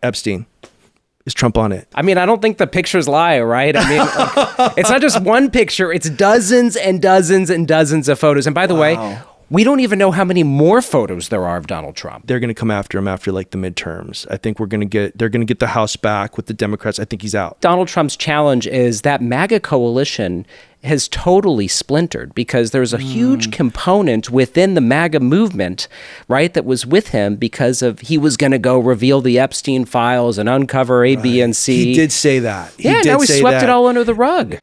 Epstein. Is Trump on it? I mean, I don't think the pictures lie, right? I mean, like, it's not just one picture. It's dozens and dozens and dozens of photos. And by the way, we don't even know how many more photos there are of Donald Trump. They're going to come after him after like the midterms. I think they're going to get the House back with the Democrats. I think he's out. Donald Trump's challenge is that MAGA coalition has totally splintered because there's a huge component within the MAGA movement, right, that was with him because of he was going to go reveal the Epstein files and uncover A, B, and C. He did say that. Now he swept it all under the rug.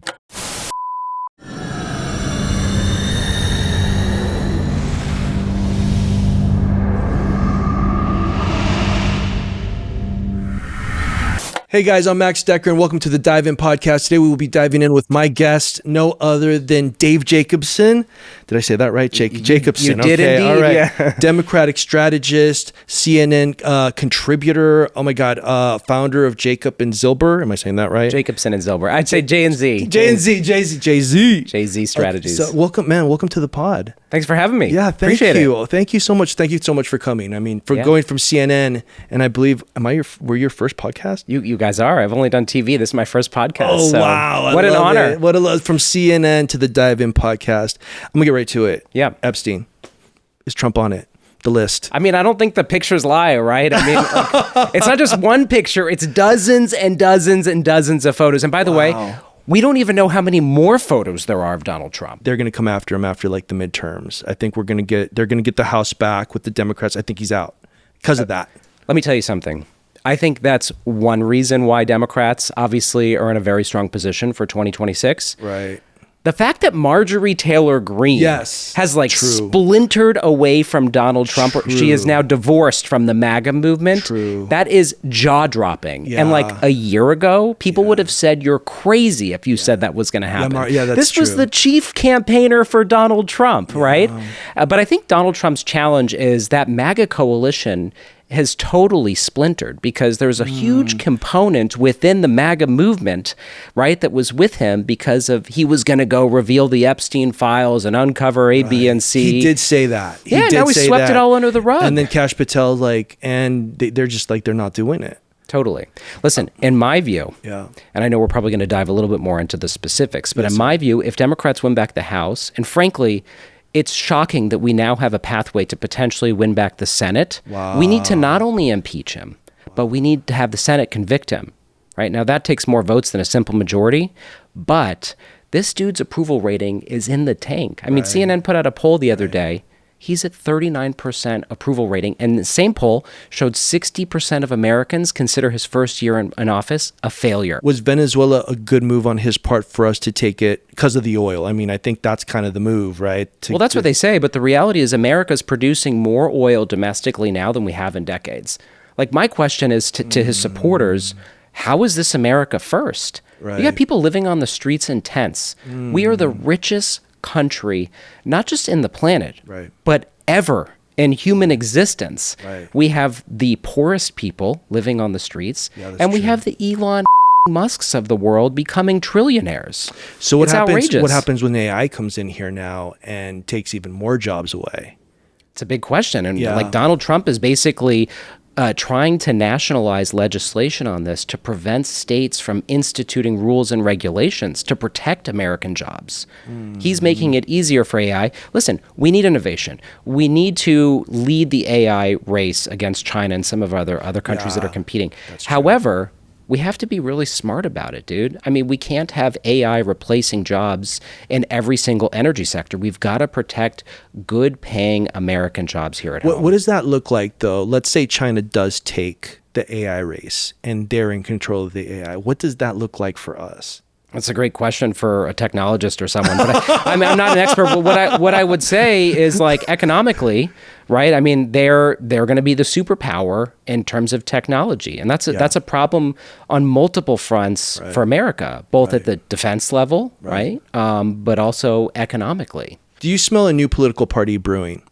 Hey guys, I'm Max Decker and welcome to the Dive In Podcast. Today we will be diving in with my guest, no other than Dave Jacobson. Did I say that right? Jacobson. You did indeed. All right. Yeah. Democratic strategist, CNN contributor. Oh my God, founder of Jacob and Zilber. Am I saying that right? Jacobson and Zilber. I'd say J and Z. Jay-Z Strategies. So welcome, man. Welcome to the pod. Thanks for having me. Yeah, Appreciate you. it. Thank you so much. Thank you so much for coming. I mean, for going from CNN, and I believe, were your first podcast? You guys are. I've only done TV. This is my first podcast. Oh, so wow. What an honor. It. What a love. From CNN to the Dive In Podcast. I'm going to get right to it. Yeah. Epstein. Is Trump on it? The list. I mean, I don't think the pictures lie, right? I mean, like, it's not just one picture. It's dozens and dozens and dozens of photos. And by the way, we don't even know how many more photos there are of Donald Trump. They're going to come after him after like the midterms. I think they're going to get the House back with the Democrats. I think he's out because of that. Let me tell you something. I think that's one reason why Democrats obviously are in a very strong position for 2026. Right. The fact that Marjorie Taylor Greene has like splintered away from Donald Trump, or she is now divorced from the MAGA movement. That is jaw-dropping. Yeah. And like a year ago, people would have said you're crazy if you said that was going to happen. This was the chief campaigner for Donald Trump, right? But I think Donald Trump's challenge is that MAGA coalition has totally splintered because there's a huge component within the MAGA movement, right, that was with him because of he was going to go reveal the Epstein files and uncover A, B, and C. He did say that. Now he swept it all under the rug. And then Kash Patel, they're just like, they're not doing it. Totally. Listen, in my view, and I know we're probably going to dive a little bit more into the specifics, but in my view, if Democrats win back the House, and frankly, it's shocking that we now have a pathway to potentially win back the Senate. We need to not only impeach him, but we need to have the Senate convict him. Right now, that takes more votes than a simple majority, but this dude's approval rating is in the tank. I mean, CNN put out a poll the other day. He's at 39% approval rating, and the same poll showed 60% of Americans consider his first year in office a failure. Was Venezuela a good move on his part for us to take it because of the oil? I mean, I think that's kind of the move, right? Well, that's what they say, but the reality is America's producing more oil domestically now than we have in decades. Like, my question is to his supporters, how is this America first? You got people living on the streets in tents. We are the richest country, not just in the planet, but ever in human existence. We have the poorest people living on the streets, and we have the Elon Musks of the world becoming trillionaires. So it's outrageous. What happens when AI comes in here now and takes even more jobs away? It's a big question. And like Donald Trump is basically trying to nationalize legislation on this to prevent states from instituting rules and regulations to protect American jobs. He's making it easier for AI. Listen, we need innovation. We need to lead the AI race against China and some of other countries that are competing. However, we have to be really smart about it, dude. I mean, we can't have AI replacing jobs in every single energy sector. We've got to protect good-paying American jobs here at home. What does that look like, though? Let's say China does take the AI race and they're in control of the AI. What does that look like for us? That's a great question for a technologist or someone. But I'm not an expert. But what I would say is, like, economically, right? I mean, they're going to be the superpower in terms of technology, and that's a problem on multiple fronts for America, both at the defense level, right? But also economically. Do you smell a new political party brewing?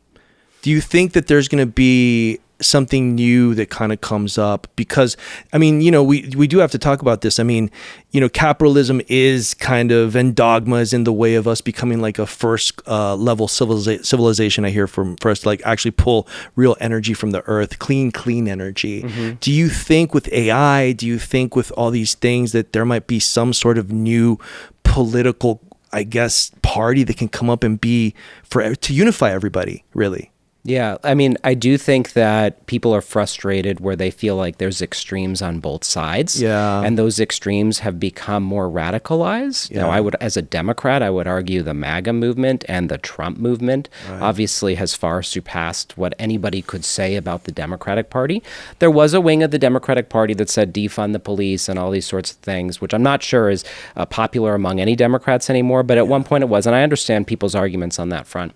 Do you think that there's going to be something new that kind of comes up? Because, I mean, you know, we do have to talk about this. I mean, you know, capitalism is kind of, and dogma is in the way of us becoming like a first level civilization, I hear, for us to like actually pull real energy from the earth, clean energy. Mm-hmm. Do you think with AI, do you think with all these things that there might be some sort of new political, I guess, party that can come up and be to unify everybody, really? Yeah, I mean, I do think that people are frustrated where they feel like there's extremes on both sides. Yeah. And those extremes have become more radicalized. Yeah. Now, I would, as a Democrat, I would argue the MAGA movement and the Trump movement obviously has far surpassed what anybody could say about the Democratic Party. There was a wing of the Democratic Party that said defund the police and all these sorts of things, which I'm not sure is popular among any Democrats anymore, but at one point it was, and I understand people's arguments on that front.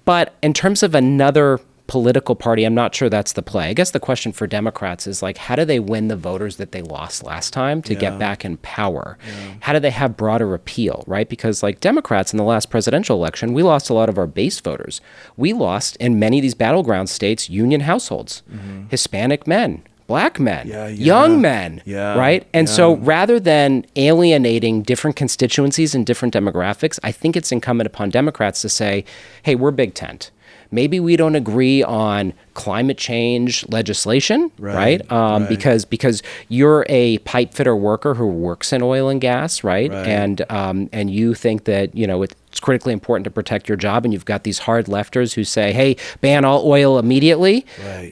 But in terms of another political party, I'm not sure that's the play. I guess the question for Democrats is like, how do they win the voters that they lost last time to get back in power? Yeah. How do they have broader appeal, right? Because like Democrats in the last presidential election, we lost a lot of our base voters. We lost in many of these battleground states, union households, Hispanic men, Black men, young men, right? And so rather than alienating different constituencies and different demographics, I think it's incumbent upon Democrats to say, hey, we're Big Tent. Maybe we don't agree on climate change legislation, right? Because you're a pipe fitter worker who works in oil and gas, right? And you think that, you know, it's critically important to protect your job, and you've got these hard lefters who say, hey, ban all oil immediately.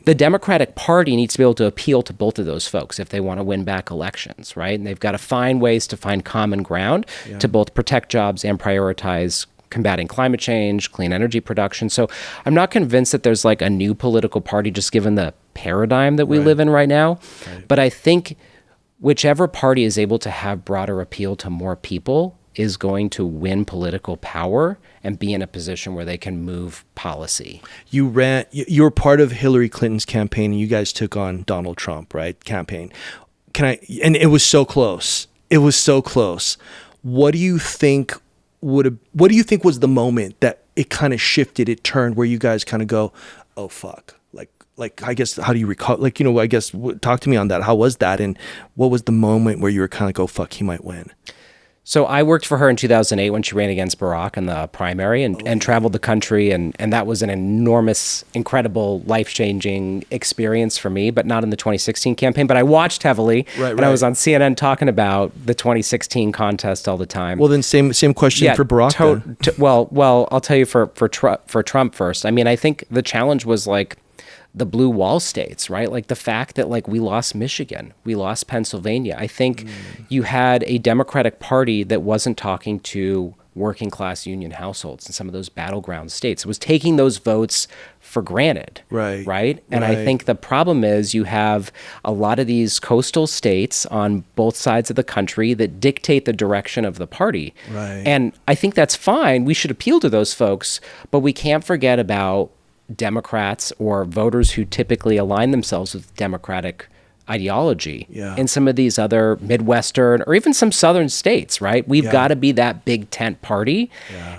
The Democratic Party needs to be able to appeal to both of those folks if they want to win back elections, right? And they've got to find ways to find common ground to both protect jobs and prioritize combating climate change, clean energy production. So I'm not convinced that there's like a new political party just given the paradigm that we live in right now. But I think whichever party is able to have broader appeal to more people is going to win political power and be in a position where they can move policy. You were part of Hillary Clinton's campaign, and you guys took on Donald Trump, right? Campaign. And it was so close. It was so close. What do you think was the moment that it kind of shifted, it turned, where you guys kind of go, oh fuck, like I guess, how do you recall, like, you know, I guess talk to me on that. How was that, and what was the moment where you were kind of go, fuck, he might win? So I worked for her in 2008 when she ran against Barack in the primary and traveled the country. And that was an enormous, incredible, life-changing experience for me, but not in the 2016 campaign. But I watched heavily, and I was on CNN talking about the 2016 contest all the time. Well, then same question for Barack. Well, I'll tell you for Trump first. I mean, I think the challenge was like the blue wall states, right? Like the fact that like we lost Michigan, we lost Pennsylvania. I think you had a Democratic Party that wasn't talking to working class union households in some of those battleground states. It was taking those votes for granted, right? And I think the problem is you have a lot of these coastal states on both sides of the country that dictate the direction of the party. And I think that's fine. We should appeal to those folks, but we can't forget about Democrats or voters who typically align themselves with Democratic ideology in some of these other Midwestern or even some Southern states, right? We've got to be that big tent party.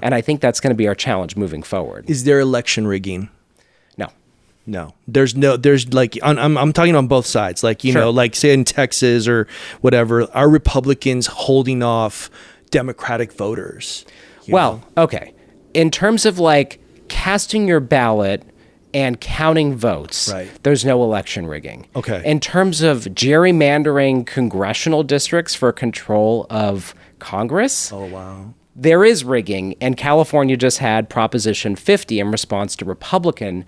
And I think that's going to be our challenge moving forward. Is there election rigging? No. There's like, I'm talking on both sides. Like, you know, like say in Texas or whatever, are Republicans holding off Democratic voters? Well, okay. In terms of like casting your ballot and counting votes, there's no election rigging. Okay. In terms of gerrymandering congressional districts for control of Congress, there is rigging, and California just had Proposition 50 in response to Republican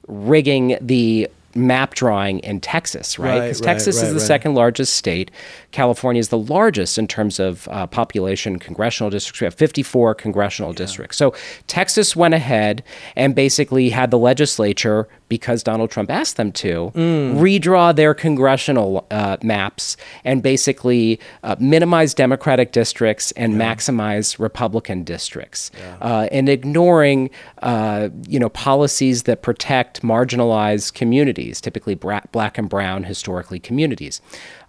rigging the map drawing in Texas, right? Because Texas is the second largest state. California is the largest in terms of population congressional districts. We have 54 congressional districts. So Texas went ahead and basically had the legislature, because Donald Trump asked them to, redraw their congressional maps and basically minimize Democratic districts and maximize Republican districts, and ignoring policies that protect marginalized communities. communities, typically black and brown historically communities.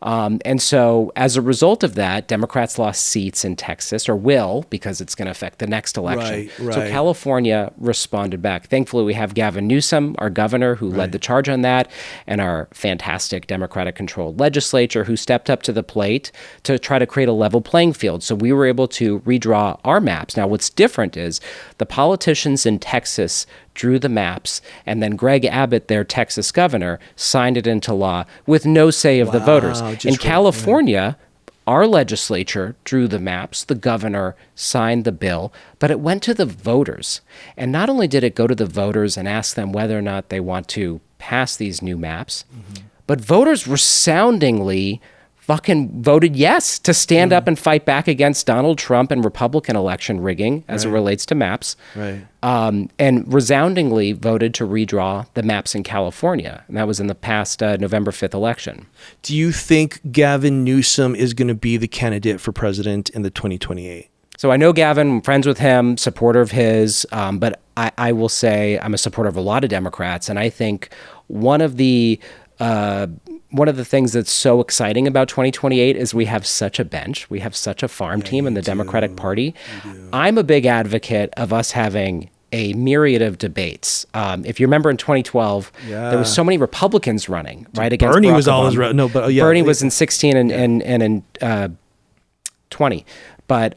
And so as a result of that, Democrats lost seats in Texas, or will, because it's going to affect the next election. Right. So California responded back. Thankfully, we have Gavin Newsom, our governor, who led the charge on that, and our fantastic Democratic-controlled legislature who stepped up to the plate to try to create a level playing field. So we were able to redraw our maps. Now, what's different is the politicians in Texas drew the maps, and then Greg Abbott, their Texas governor, signed it into law with no say of the voters. In California, our legislature drew the maps, the governor signed the bill, but it went to the voters. And not only did it go to the voters and ask them whether or not they want to pass these new maps, but voters resoundingly fucking voted yes to stand up and fight back against Donald Trump and Republican election rigging as it relates to maps. And resoundingly voted to redraw the maps in California. And that was in the past November 5th election. Do you think Gavin Newsom is going to be the candidate for president in the 2028? So I know Gavin, I'm friends with him, supporter of his, but I will say I'm a supporter of a lot of Democrats. And I think one of the things that's so exciting about 2028 is we have such a bench. We have such a farm team in the Democratic Party. I'm a big advocate of us having a myriad of debates. If you remember in 2012, there was so many Republicans running, right? Against Bernie Barack was always Obama. no, but Bernie was in 16 and in 20. But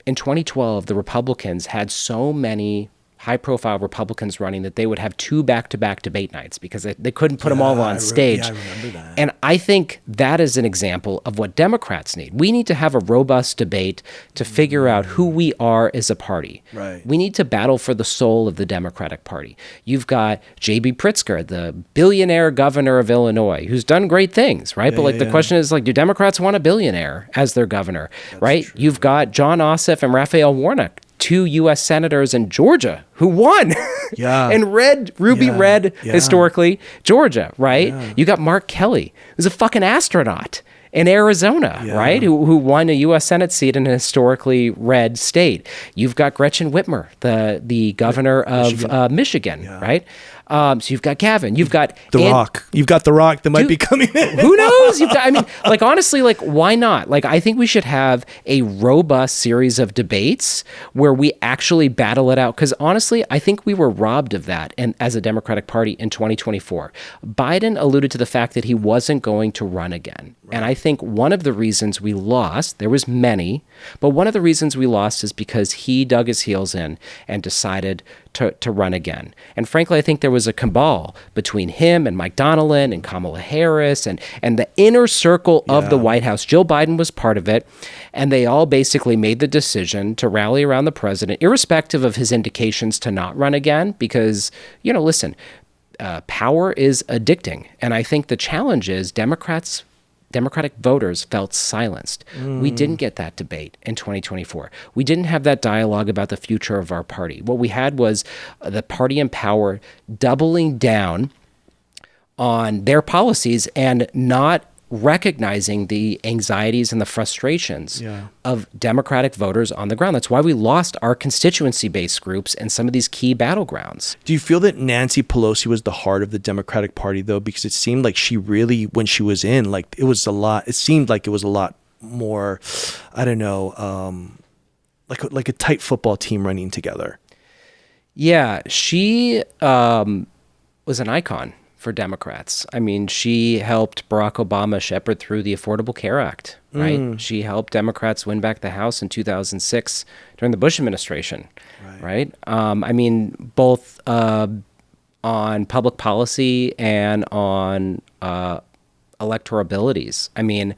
in 2012, the Republicans had so many high-profile Republicans running that they would have 2 back-to-back debate nights because they couldn't put them all on stage. I remember that. And I think that is an example of what Democrats need. We need to have a robust debate to figure out who we are as a party. We need to battle for the soul of the Democratic Party. You've got J.B. Pritzker, the billionaire governor of Illinois, who's done great things, right? But the question is, like, do Democrats want a billionaire as their governor, right? True. You've got John Ossoff and Raphael Warnock, 2 U.S. senators in Georgia who won and ruby red historically Georgia, right? You got Mark Kelly, who's a fucking astronaut in Arizona, right? Who won a U.S. Senate seat in a historically red state. You've got Gretchen Whitmer, the governor of Michigan, right? So you've got Gavin, you've got The Rock. You've got The Rock that might be coming in. Who knows? Honestly, why not? I think we should have a robust series of debates where we actually battle it out. Because honestly, I think we were robbed of that as a Democratic Party in 2024. Biden alluded to the fact that he wasn't going to run again. And I think one of the reasons we lost, there was many, but one of the reasons we lost is because he dug his heels in and decided to run again. And frankly, I think there was a cabal between him and Mike Donilon and Kamala Harris and the inner circle of the White House. Jill Biden was part of it. And they all basically made the decision to rally around the president, irrespective of his indications to not run again, because, listen, power is addicting. And I think the challenge is Democratic voters felt silenced. We didn't get that debate in 2024. We didn't have that dialogue about the future of our party. What we had was the party in power doubling down on their policies and not recognizing the anxieties and the frustrations of Democratic voters on the ground. That's why we lost our constituency-based groups in some of these key battlegrounds. Do you feel that Nancy Pelosi was the heart of the Democratic Party, though? Because it seemed like she really, when she was in, it seemed like it was a lot more, I don't know, like a tight football team running together. Yeah, she was an icon for Democrats. I mean, she helped Barack Obama shepherd through the Affordable Care Act, right? She helped Democrats win back the House in 2006 during the Bush administration, right? I mean, both on public policy and on electoral abilities. I mean,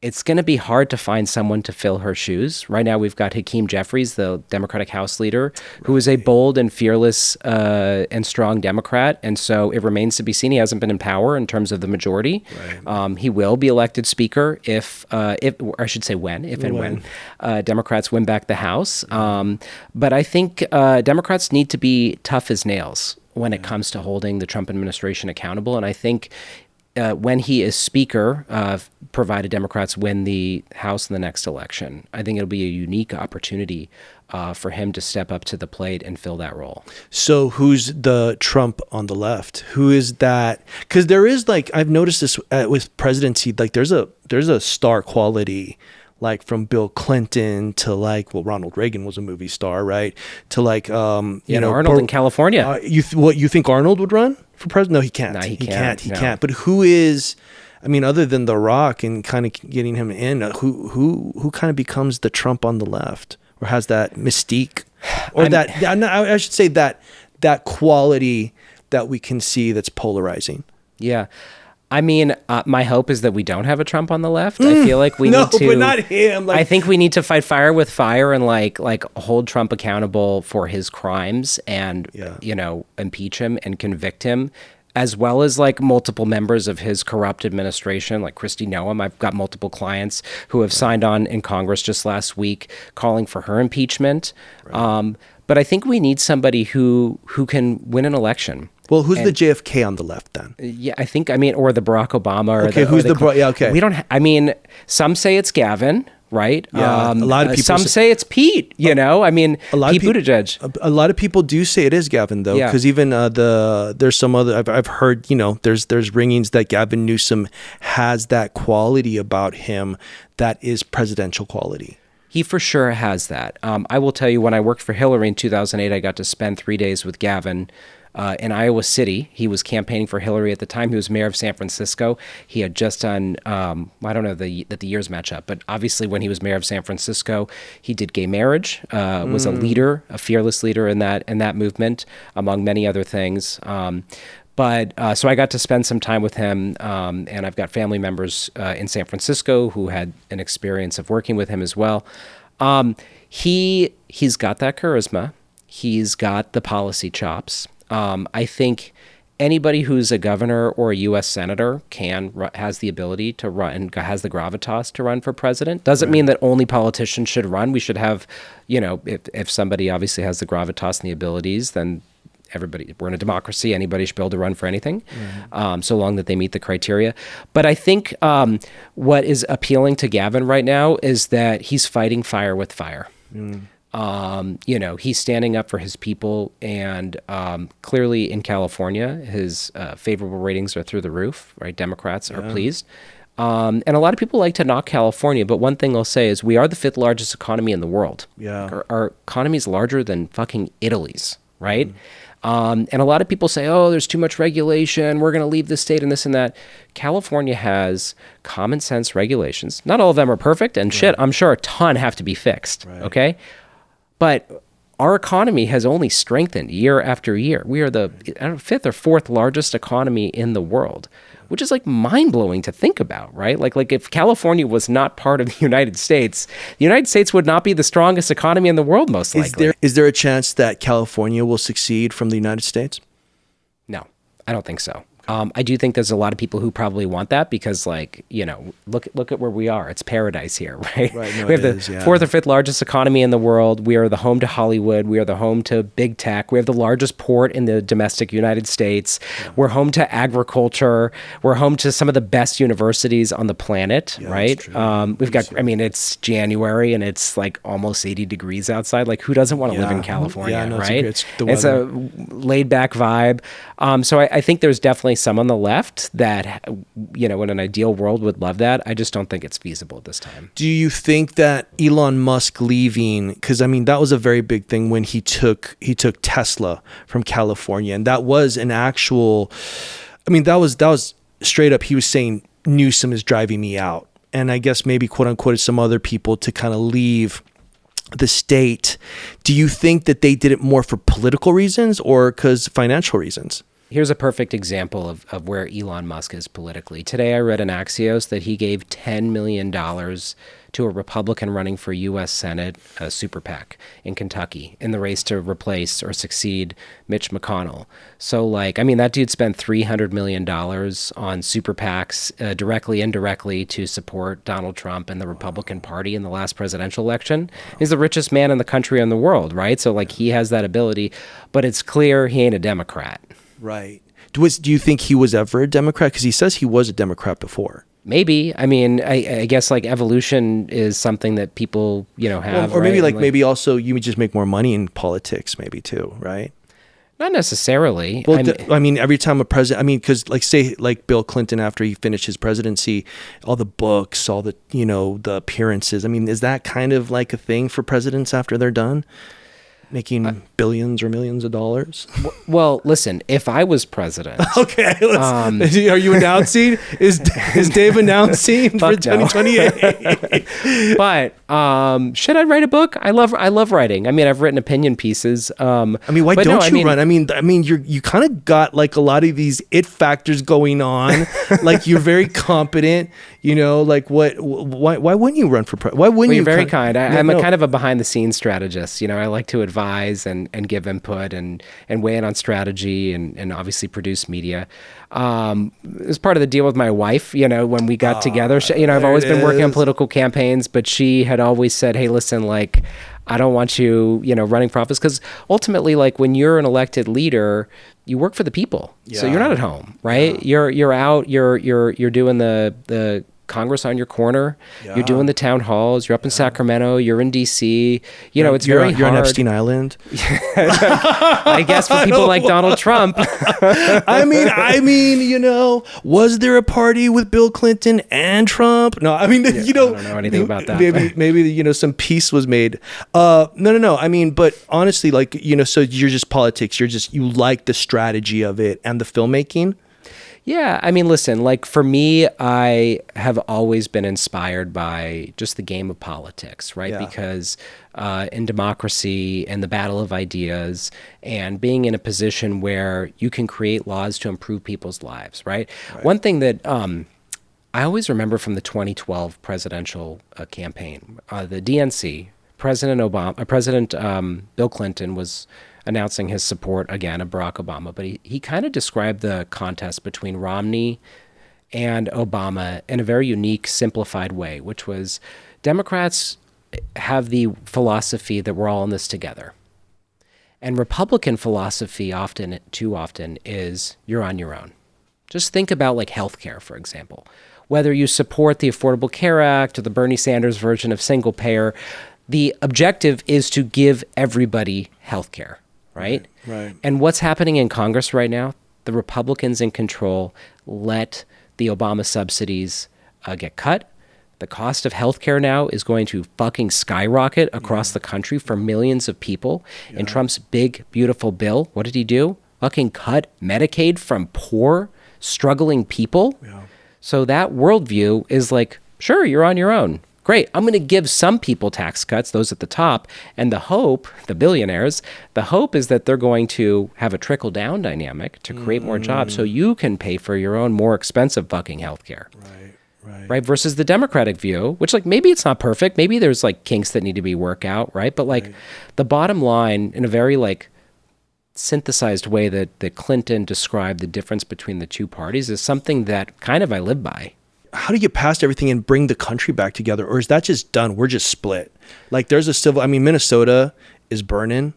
it's going to be hard to find someone to fill her shoes. Right now, we've got Hakeem Jeffries, the Democratic House leader, who is a bold and fearless and strong Democrat. And so it remains to be seen. He hasn't been in power in terms of the majority. He will be elected speaker if when Democrats win back the House. But I think Democrats need to be tough as nails when it comes to holding the Trump administration accountable. And I think when he is Speaker, provided Democrats win the House in the next election, I think it'll be a unique opportunity for him to step up to the plate and fill that role. So who's the Trump on the left? Who is that? Because there is like, I've noticed this with presidency, like there's a star quality, like from Bill Clinton to like, well, Ronald Reagan was a movie star, right? To like, Arnold in California. You think Arnold would run for president? No, he can't. No, he can't. But who is? I mean, other than The Rock and kind of getting him in, who kind of becomes the Trump on the left, or has that mystique, or I should say that quality that we can see that's polarizing. Yeah. I mean, my hope is that we don't have a Trump on the left. I feel like we need to... No, but not him. I think we need to fight fire with fire and like hold Trump accountable for his crimes and, impeach him and convict him, as well as like multiple members of his corrupt administration, like Kristi Noem. I've got multiple clients who have signed on in Congress just last week calling for her impeachment. Right. But I think we need somebody who can win an election. Well, who's the JFK on the left then? Yeah, I think, or the Barack Obama. Or okay. We don't, some say it's Gavin, right? Yeah, a lot of people. Some say it's Pete, Pete Buttigieg. A lot of people do say it is Gavin though, because even there's some other, I've heard, there's ringings that Gavin Newsom has that quality about him that is presidential quality. He for sure has that. I will tell you, when I worked for Hillary in 2008, I got to spend 3 days with Gavin in Iowa City. He was campaigning for Hillary at the time. He was mayor of San Francisco. He had just done, I don't know that the years match up, but obviously when he was mayor of San Francisco, he did gay marriage, was a leader, a fearless leader in that movement, among many other things. So I got to spend some time with him, and I've got family members in San Francisco who had an experience of working with him as well. He's got that charisma. He's got the policy chops. I think anybody who's a governor or a U.S. senator has the ability to run and has the gravitas to run for president. Doesn't mean that only politicians should run. We should have, if somebody obviously has the gravitas and the abilities, then we're in a democracy. Anybody should be able to run for anything, so long that they meet the criteria. But I think what is appealing to Gavin right now is that he's fighting fire with fire. He's standing up for his people, and clearly in California, his favorable ratings are through the roof, right? Democrats are pleased. And a lot of people like to knock California, but one thing I'll say is we are the 5th largest economy in the world. Yeah. Our economy is larger than fucking Italy's, right? And a lot of people say, oh, there's too much regulation, we're going to leave the state and this and that. California has common sense regulations. Not all of them are perfect, and I'm sure a ton have to be fixed, okay? But our economy has only strengthened year after year. We are the 5th or 4th largest economy in the world, which is like mind-blowing to think about, right? Like if California was not part of the United States would not be the strongest economy in the world, most likely. Is there a chance that California will succeed from the United States? No, I don't think so. I do think there's a lot of people who probably want that because, look at where we are. It's paradise here, right? No, we have the 4th or 5th largest economy in the world. We are the home to Hollywood. We are the home to big tech. We have the largest port in the domestic United States. Yeah. We're home to agriculture. We're home to some of the best universities on the planet, right? We've got, it's January and it's like almost 80 degrees outside. Like, who doesn't want to live in California, right? It's a laid back vibe. So I think there's definitely some on the left that, in an ideal world would love that. I just don't think it's feasible at this time. Do you think that Elon Musk leaving, because that was a very big thing when he took Tesla from California, and that was an actual, that was straight up, he was saying Newsom is driving me out. And I guess maybe quote unquote some other people to kind of leave the state. Do you think that they did it more for political reasons or because financial reasons? Here's a perfect example of where Elon Musk is politically. Today I read in Axios that he gave $10 million to a Republican running for U.S. Senate, a super PAC in Kentucky, in the race to replace or succeed Mitch McConnell. So, that dude spent $300 million on super PACs, directly, indirectly, to support Donald Trump and the Republican Party in the last presidential election. He's the richest man in the country and the world, right? So, he has that ability, but it's clear he ain't a Democrat. Right. Do you think he was ever a Democrat? Because he says he was a Democrat before. Maybe. I mean, I guess like evolution is something that people, have. Or maybe maybe also you would just make more money in politics, maybe too, right? Not necessarily. Well, I mean, every time a president, because say Bill Clinton, after he finished his presidency, all the books, all the, the appearances. I mean, is that kind of like a thing for presidents after they're done? Making billions or millions of dollars? Well, listen, if I was president. Okay. Are you announcing? Is Dave announcing for 2028? But should I write a book? I love writing. I mean, I've written opinion pieces. Why don't you run? I mean, you kind of got like a lot of these it factors going on. Like you're very competent. Like what? Why wouldn't you run for president? Why wouldn't you? You're very kind. I'm a kind of a behind the scenes strategist. I like to advise and give input and weigh in on strategy and obviously produce media. As part of the deal with my wife, when we got together, I've always been working on political campaigns, but she had always said, hey, listen, like, I don't want you, running for office, because ultimately, like, when you're an elected leader, you work for the people. Yeah. So you're not at home, right? Yeah. You're out, you're doing the Congress on your corner. Yeah. You're doing the town halls. You're up in Sacramento. You're in DC. It's very hard. You're on Epstein Island. I guess for people like Donald Trump. I mean, was there a party with Bill Clinton and Trump? No, I mean, I don't know anything about that. Maybe some peace was made. No. I mean, but honestly, like, so you're just politics. You like the strategy of it and the filmmaking. Yeah, I mean, listen, like for me, I have always been inspired by just the game of politics, right? Yeah. Because in democracy and the battle of ideas and being in a position where you can create laws to improve people's lives, right? One thing that I always remember from the 2012 presidential campaign, the DNC, President Bill Clinton was announcing his support again of Barack Obama, but he kind of described the contest between Romney and Obama in a very unique, simplified way, which was Democrats have the philosophy that we're all in this together. And Republican philosophy too often is you're on your own. Just think about like healthcare, for example. Whether you support the Affordable Care Act or the Bernie Sanders version of single payer, the objective is to give everybody healthcare. Right? Right. And what's happening in Congress right now? The Republicans in control let the Obama subsidies get cut. The cost of healthcare now is going to fucking skyrocket across the country for millions of people. Yeah. In Trump's big, beautiful bill, what did he do? Fucking cut Medicaid from poor, struggling people. Yeah. So that worldview is like, sure, you're on your own. Great, I'm going to give some people tax cuts, those at the top, and the hope, the billionaires, the hope is that they're going to have a trickle-down dynamic to create more jobs so you can pay for your own more expensive fucking healthcare. Right? Versus the Democratic view, which like maybe it's not perfect, maybe there's like kinks that need to be worked out, right? But like the bottom line, in a very like synthesized way that Clinton described the difference between the two parties, is something that kind of I live by. How do you get past everything and bring the country back together? Or is that just done? We're just split. Like there's Minnesota is burning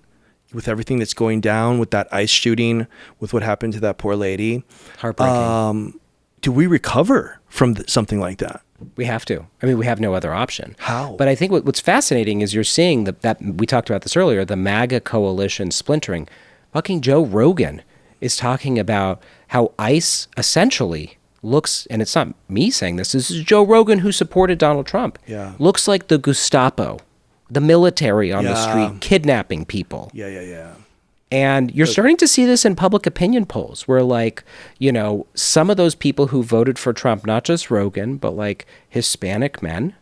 with everything that's going down, with that ICE shooting, with what happened to that poor lady. Heartbreaking. Do we recover from something like that? We have to. I mean, we have no other option. How? But I think what's fascinating is you're seeing that we talked about this earlier, the MAGA coalition splintering. Fucking Joe Rogan is talking about how ICE essentially looks, and it's not me saying this is Joe Rogan who supported Donald Trump, looks like the Gestapo, the military on the street, kidnapping people. Yeah. And you're starting to see this in public opinion polls where like, some of those people who voted for Trump, not just Rogan, but like Hispanic men,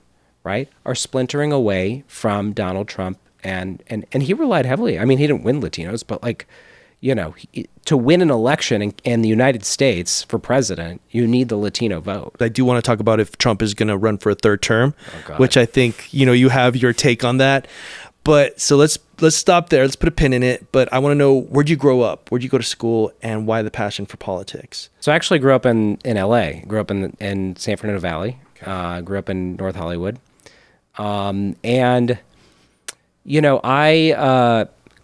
right, are splintering away from Donald Trump. And he relied heavily. I mean, he didn't win Latinos, but like, to win an election in the United States for president, you need the Latino vote. I do want to talk about if Trump is going to run for a third term, which I think, you have your take on that. But so let's stop there. Let's put a pin in it. But I want to know, where'd you grow up? Where'd you go to school? And why the passion for politics? So I actually grew up in LA, grew up in San Fernando Valley, grew up in North Hollywood. I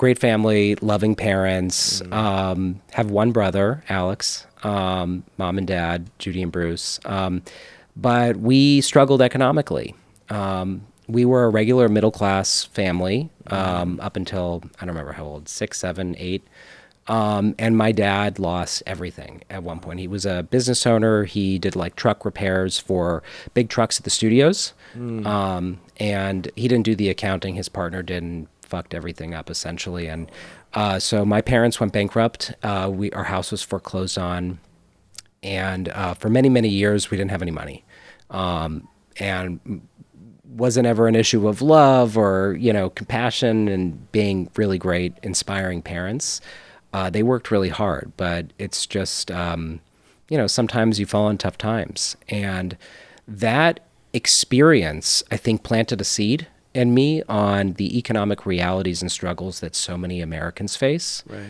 great family, loving parents, have one brother, Alex, mom and dad, Judy and Bruce. But we struggled economically. We were a regular middle-class family up until, I don't remember how old, 6, 7, 8. And my dad lost everything at one point. He was a business owner. He did like truck repairs for big trucks at the studios. And he didn't do the accounting. His partner did, and fucked everything up essentially. And so my parents went bankrupt. Our house was foreclosed on. And for many, many years, we didn't have any money. And wasn't ever an issue of love or, compassion and being really great, inspiring parents. They worked really hard, but it's just, sometimes you fall in tough times. And that experience, I think, planted a seed in me on the economic realities and struggles that so many Americans face. Right.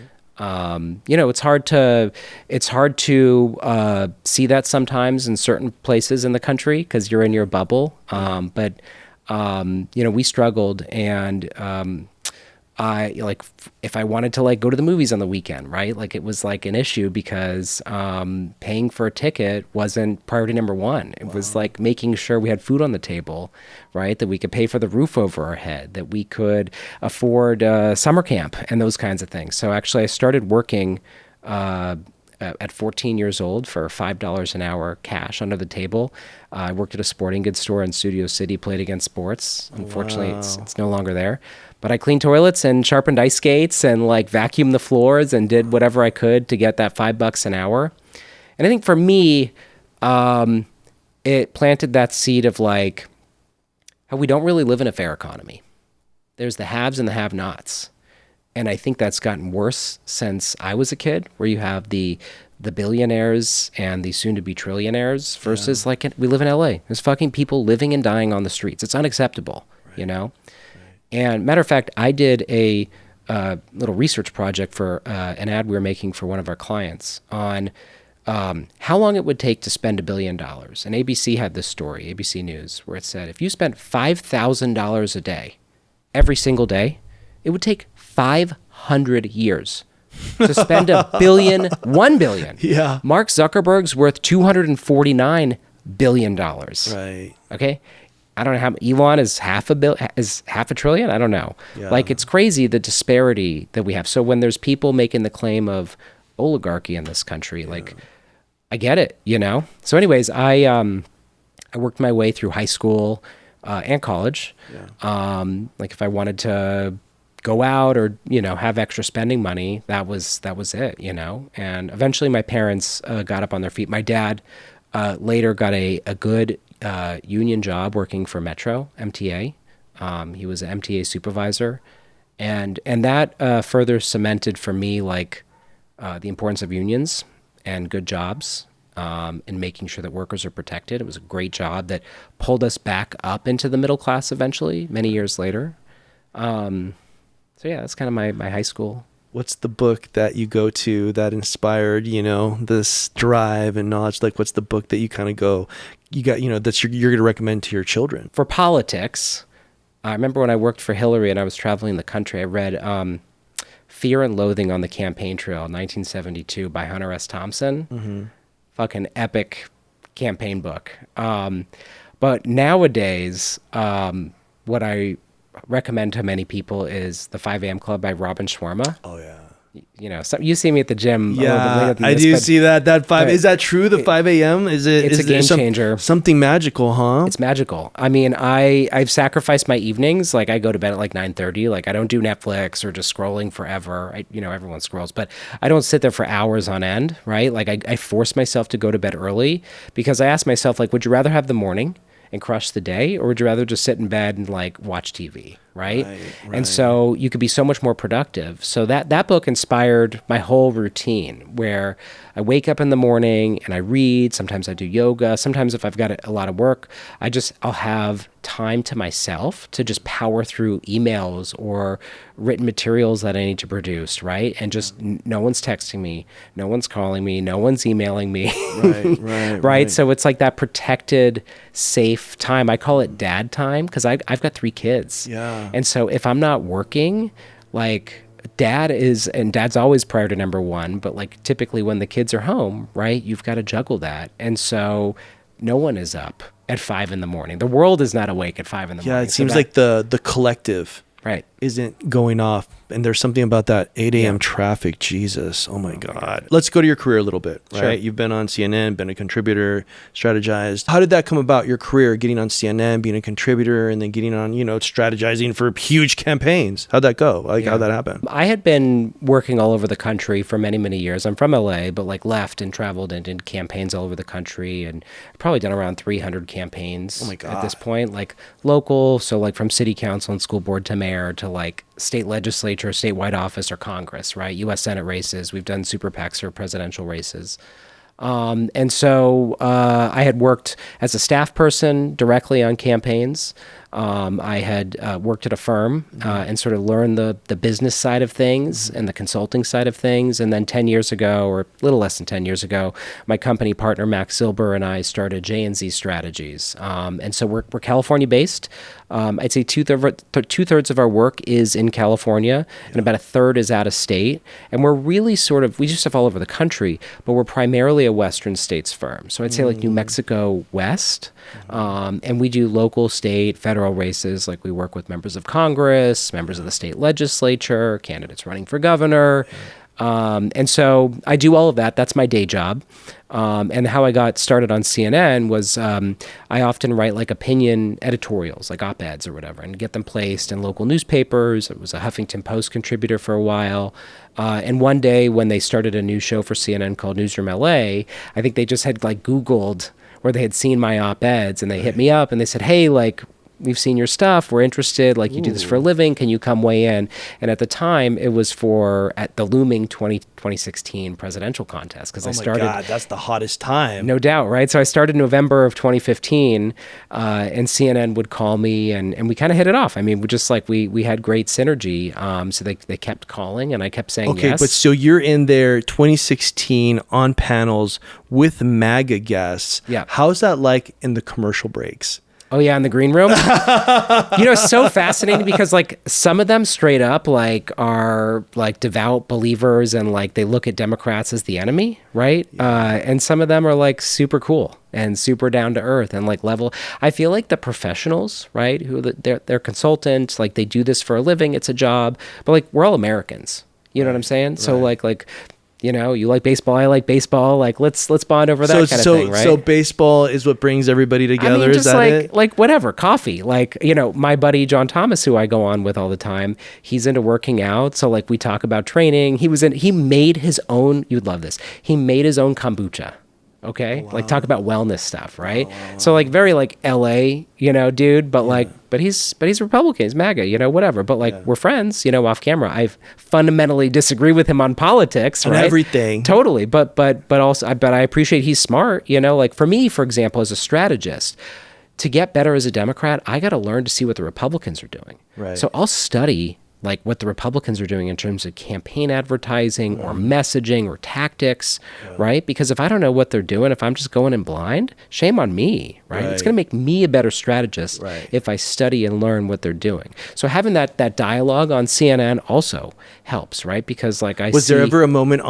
It's hard to see that sometimes in certain places in the country because you're in your bubble. But we struggled, and if I wanted to go to the movies on the weekend, right? Like it was like an issue because paying for a ticket wasn't priority number one. It was like making sure we had food on the table, right? That we could pay for the roof over our head, that we could afford summer camp and those kinds of things. So actually I started working at 14 years old for $5 an hour cash under the table. I worked at a sporting goods store in Studio City, played against sports. Unfortunately, it's no longer there. But I cleaned toilets and sharpened ice skates and vacuumed the floors and did whatever I could to get that $5 an hour. And I think for me, it planted that seed of how we don't really live in a fair economy. There's the haves and the have-nots. And I think that's gotten worse since I was a kid, where you have the billionaires and the soon-to-be trillionaires versus we live in LA. There's fucking people living and dying on the streets. It's unacceptable, Right. And matter of fact, I did a little research project for an ad we were making for one of our clients on how long it would take to spend $1 billion. And ABC had this story, ABC News, where it said if you spent $5,000 a day, every single day, it would take 500 years to spend $1 billion. Yeah. Mark Zuckerberg's worth $249 billion. Right. Okay. I don't know how Elon is half a trillion. I don't know. Yeah. It's crazy the disparity that we have. So when there's people making the claim of oligarchy in this country, I get it, So anyways, I worked my way through high school and college. Yeah. If I wanted to go out or, have extra spending money, that was it, And eventually my parents got up on their feet. My dad later got a good union job working for Metro, MTA. He was an MTA supervisor. And that further cemented for me, the importance of unions and good jobs and making sure that workers are protected. It was a great job that pulled us back up into the middle class eventually, many years later. So yeah, that's kind of my high school. What's the book that you go to that inspired, this drive and knowledge? What's the book that you kind of go, that's you're going to recommend to your children? For politics, I remember when I worked for Hillary and I was traveling the country, I read Fear and Loathing on the Campaign Trail, 1972 by Hunter S. Thompson. Mm-hmm. Fucking epic campaign book. But nowadays, what I recommend to many people is The 5 a.m. Club by Robin Sharma. Oh yeah. You see me at the gym. Yeah, I do see that. That 5 is that true? The 5 a.m. It's a game changer. Something magical, huh? It's magical. I mean, I've sacrificed my evenings. I go to bed at 9:30. I don't do Netflix or just scrolling forever. Everyone scrolls, but I don't sit there for hours on end. Right? I force myself to go to bed early because I ask myself, would you rather have the morning and crush the day, or would you rather just sit in bed and watch TV, right? And so you could be so much more productive. So that book inspired my whole routine, where I wake up in the morning and I read. Sometimes I do yoga. Sometimes if I've got a lot of work, I'll have time to myself to just power through emails or written materials that I need to produce, right? And just no one's texting me, no one's calling me, no one's emailing me. Right. So it's that protected, safe time. I call it dad time because I've got 3 kids. Yeah. And so if I'm not working, dad's always priority number one, but like typically when the kids are home, right, you've got to juggle that. And so no one is up at 5 a.m. The world is not awake at 5 a.m. Yeah, it seems like the collective isn't going off. And there's something about that 8 a.m. traffic. Jesus. Oh my God. Let's go to your career a little bit, right? Sure. You've been on CNN, been a contributor, strategized. How did that come about, your career, getting on CNN, being a contributor, and then getting on, strategizing for huge campaigns? How'd that go? How'd that happen? I had been working all over the country for many, many years. I'm from LA, but like left and traveled and did campaigns all over the country, and probably done around 300 campaigns at this point, like local. So like from city council and school board to mayor to like state legislature, statewide office, or Congress, right? U.S. Senate races. We've done super PACs or presidential races. And so I had worked as a staff person directly on campaigns. I had worked at a firm and sort of learned the business side of things and the consulting side of things. And then 10 years ago, or a little less than 10 years ago, my company partner, Max Silber, and I started J&Z Strategies. And so we're California-based. I'd say two-thirds of our work is in California, and about a third is out of state. And we're really we do stuff all over the country, but we're primarily a Western states firm. So I'd say like New Mexico West, and we do local, state, federal races. Like we work with members of Congress, members of the state legislature, candidates running for governor. And so I do all of that. That's my day job. And how I got started on CNN was I often write like opinion editorials, like op-eds or whatever, and get them placed in local newspapers. I was a Huffington Post contributor for a while. And one day when they started a new show for CNN called Newsroom LA, I think they just had like Googled where they had seen my op-eds, and they hit me up and they said, hey, like, we've seen your stuff. We're interested. Like, you do this for a living. Can you come weigh in? And at the time, it was at the looming 2016 presidential contest. Because I started. Oh my God, that's the hottest time. No doubt, right? So I started November of 2015, and CNN would call me, and we kind of hit it off. I mean, we had great synergy. So they kept calling, and I kept saying yes. Okay, but so you're in there 2016 on panels with MAGA guests. Yeah. How's that like in the commercial breaks? Oh yeah, in the green room. It's so fascinating because like some of them straight up like are like devout believers and like they look at Democrats as the enemy, right? Yeah. And some of them are like super cool and super down to earth and like level. I feel like the professionals, right? Who they're consultants, like they do this for a living. It's a job, but like we're all Americans. You know what I'm saying? Right. So like. You like baseball, I like baseball. Like, let's bond over that kind of thing, right? So baseball is what brings everybody together. I mean, just like whatever, coffee. Like, my buddy John Thomas, who I go on with all the time, he's into working out. So like we talk about training. He made his own. You'd love this. He made his own kombucha. Okay. Oh, wow. Like talk about wellness stuff. Right. Oh, wow. So like very like LA, dude, but like, but he's Republican, he's MAGA, whatever. But like we're friends, off camera. I fundamentally disagree with him on politics, right? Everything. Totally. But I appreciate he's smart, like for me, for example, as a strategist, to get better as a Democrat, I got to learn to see what the Republicans are doing. Right. So I'll study like what the Republicans are doing in terms of campaign advertising or messaging or tactics, right? Because if I don't know what they're doing, if I'm just going in blind, shame on me, right? It's going to make me a better strategist if I study and learn what they're doing. So having that dialogue on CNN also helps, right? Because like Was there ever a moment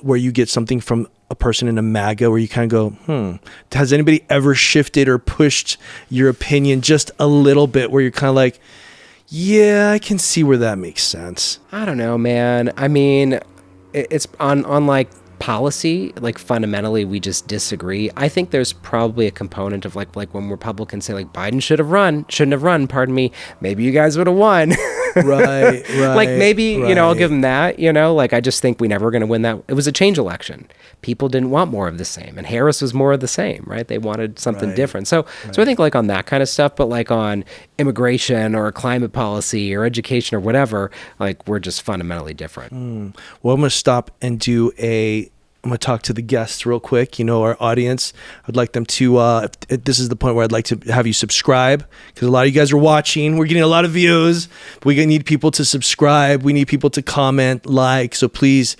where you get something from a person in a MAGA where you kind of go, has anybody ever shifted or pushed your opinion just a little bit where you're kind of like, yeah, I can see where that makes sense? I don't know, man. I mean, it's on like policy, like fundamentally we just disagree. I think there's probably a component of like when Republicans say like Biden shouldn't have run, pardon me, maybe you guys would have won. Right. Like maybe, I'll give them that, like I just think we never going to win that. It was a change election. People didn't want more of the same, and Harris was more of the same, right? They wanted something different. So I think like on that kind of stuff, but like on immigration or climate policy or education or whatever, like we're just fundamentally different. Well, I'm going to stop and I'm going to talk to the guests real quick. Our audience, I'd like them to, this is the point where I'd like to have you subscribe, because a lot of you guys are watching. We're getting a lot of views. We need people to subscribe. We need people to comment, like. So please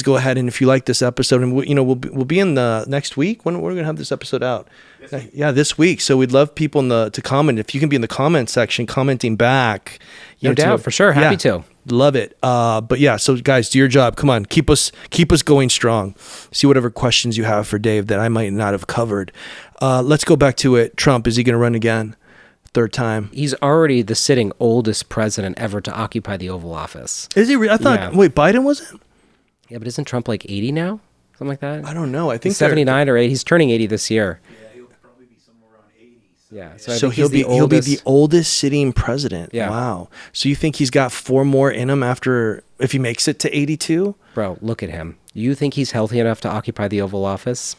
go ahead. And if you like this episode, and we'll be in the next week when we're going to have this episode out. This week. So we'd love people to comment. If you can be in the comment section commenting back. No doubt, for sure. Happy to. Love it. But yeah, so guys, do your job. Come on, keep us going strong. See whatever questions you have for Dave that I might not have covered. Let's go back to it. Trump, is he going to run again? Third time. He's already the sitting oldest president ever to occupy the Oval Office. Is he? I thought. Yeah. Wait, Biden wasn't? Yeah, but isn't Trump like 80 now? Something like that. I don't know. I think he's 79 or 80. He's turning 80 this year. He'll probably be somewhere around 80. Yeah, so he'll be the oldest sitting president. Yeah. Wow. So you think he's got 4 more in him if he makes it to 82? Bro, look at him. You think he's healthy enough to occupy the Oval Office?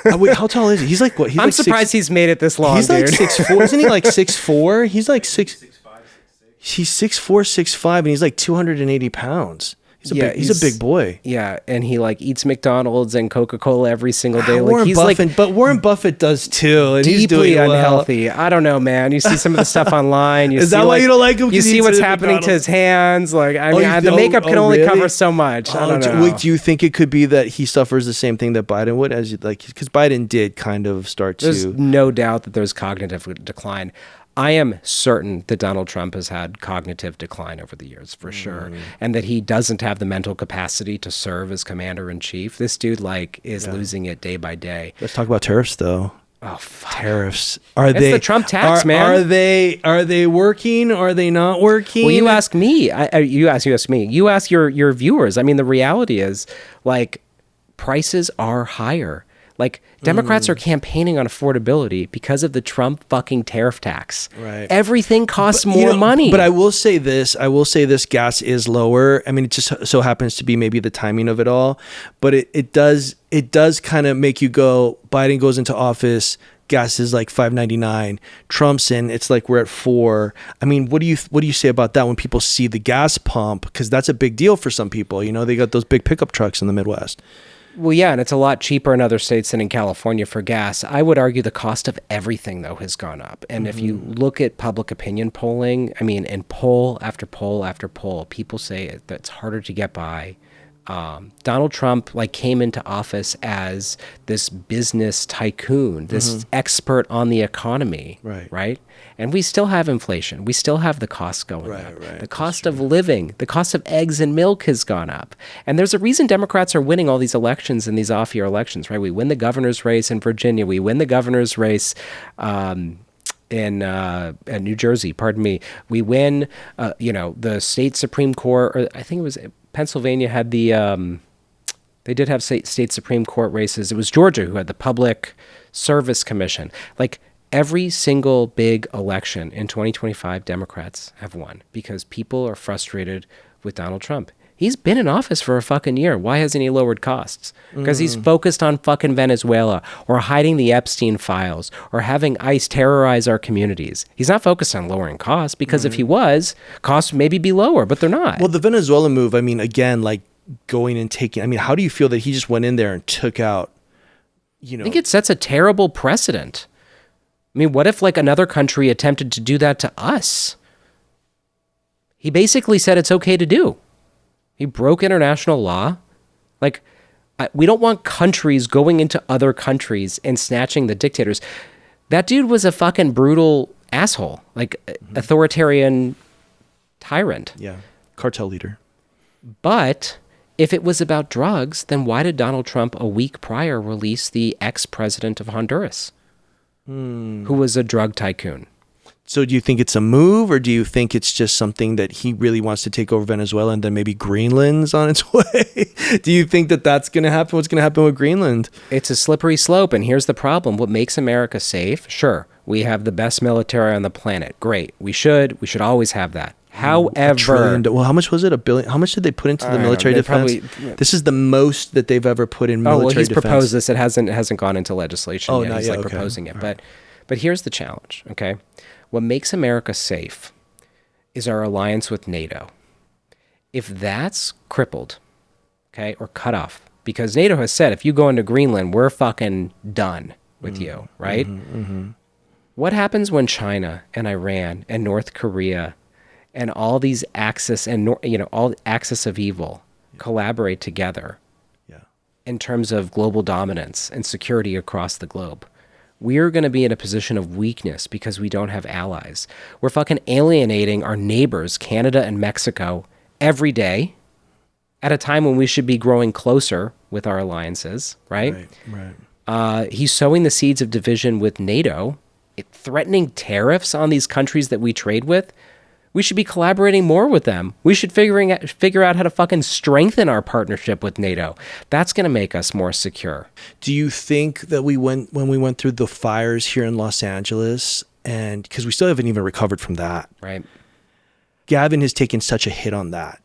Wait, how tall is he? He's like what? I'm surprised he's made it this long. He's dude. like 6'4". Isn't he like 6'4"? He's like 6'5", 6'6". He's 6'4", 6'5", and he's like 280 pounds. He's a big boy. Yeah, and he like eats McDonald's and Coca-Cola every single day. But Warren Buffett does too, and deeply he's doing unhealthy. Well. I don't know, man. You see some of the stuff online. Is that why you don't like him? You see what's happening to his hands. Like, I mean, the makeup can only cover so much. I don't know. Wait, do you think it could be that he suffers the same thing that Biden would, because Biden did kind of start There's no doubt that there's cognitive decline. I am certain that Donald Trump has had cognitive decline over the years, for sure, and that he doesn't have the mental capacity to serve as commander-in-chief. This dude, is losing it day by day. Let's talk about tariffs, though. Oh, fuck. Tariffs. It's the Trump tax, man. Are they working? Are they not working? Well, you ask me. You ask me. You ask your viewers. I mean, the reality is, prices are higher. Democrats are campaigning on affordability because of the Trump fucking tariff tax. Right. Everything costs more money. But I will say this. Gas is lower. I mean, it just so happens to be maybe the timing of it all. But it does kind of make you go, Biden goes into office, gas is like $5.99. Trump's in, it's like we're at $4. I mean, what do you say about that when people see the gas pump? Because that's a big deal for some people. They got those big pickup trucks in the Midwest. Well, yeah, and it's a lot cheaper in other states than in California for gas. I would argue the cost of everything, though, has gone up. And if you look at public opinion polling, I mean, in poll after poll after poll, people say that it's harder to get by. Donald Trump came into office as this business tycoon, this expert on the economy, right? And we still have inflation. We still have the costs going up. Right. The cost of living, the cost of eggs and milk has gone up. And there's a reason Democrats are winning all these elections and these off-year elections, right? We win the governor's race in Virginia. We win the governor's race in New Jersey, pardon me. We win, the state Supreme Court, or I think it was Pennsylvania had they did have state Supreme Court races. It was Georgia who had the Public Service Commission. Every single big election in 2025, Democrats have won because people are frustrated with Donald Trump. He's been in office for a fucking year. Why hasn't he lowered costs? Because he's focused on fucking Venezuela or hiding the Epstein files or having ICE terrorize our communities. He's not focused on lowering costs because if he was, costs would maybe be lower, but they're not. Well, the Venezuela move, I mean, again, going and taking, I mean, how do you feel that he just went in there and took out, I think it sets a terrible precedent. I mean, what if another country attempted to do that to us? He basically said it's okay to do. He broke international law. We don't want countries going into other countries and snatching the dictators. That dude was a fucking brutal asshole, authoritarian tyrant. Yeah, cartel leader. But if it was about drugs, then why did Donald Trump a week prior release the ex-president of Honduras? Who was a drug tycoon. So do you think it's a move, or do you think it's just something that he really wants to take over Venezuela and then maybe Greenland's on its way? Do you think that that's going to happen? What's going to happen with Greenland? It's a slippery slope, and here's the problem. What makes America safe? Sure, we have the best military on the planet. Great. We should always have that. However, well, how much was it? $1 billion? How much did they put into the military defense? This is the most that they've ever put in military defense. He's proposed this. It hasn't gone into legislation yet. He's okay. Proposing it. But here's the challenge, okay? What makes America safe is our alliance with NATO. If that's crippled, okay, or cut off, because NATO has said if you go into Greenland, we're fucking done with you, right? What happens when China and Iran and North Korea and all these axis and all axis of evil collaborate together in terms of global dominance and security across the globe? We're going to be in a position of weakness because we don't have allies. We're fucking alienating our neighbors, Canada and Mexico, every day at a time when we should be growing closer with our alliances, right? He's sowing the seeds of division with NATO, threatening tariffs on these countries that we trade with. We should be collaborating more with them. We should figure out how to fucking strengthen our partnership with NATO. That's going to make us more secure. Do you think that when we went through the fires here in Los Angeles, and because we still haven't even recovered from that, right? Gavin has taken such a hit on that.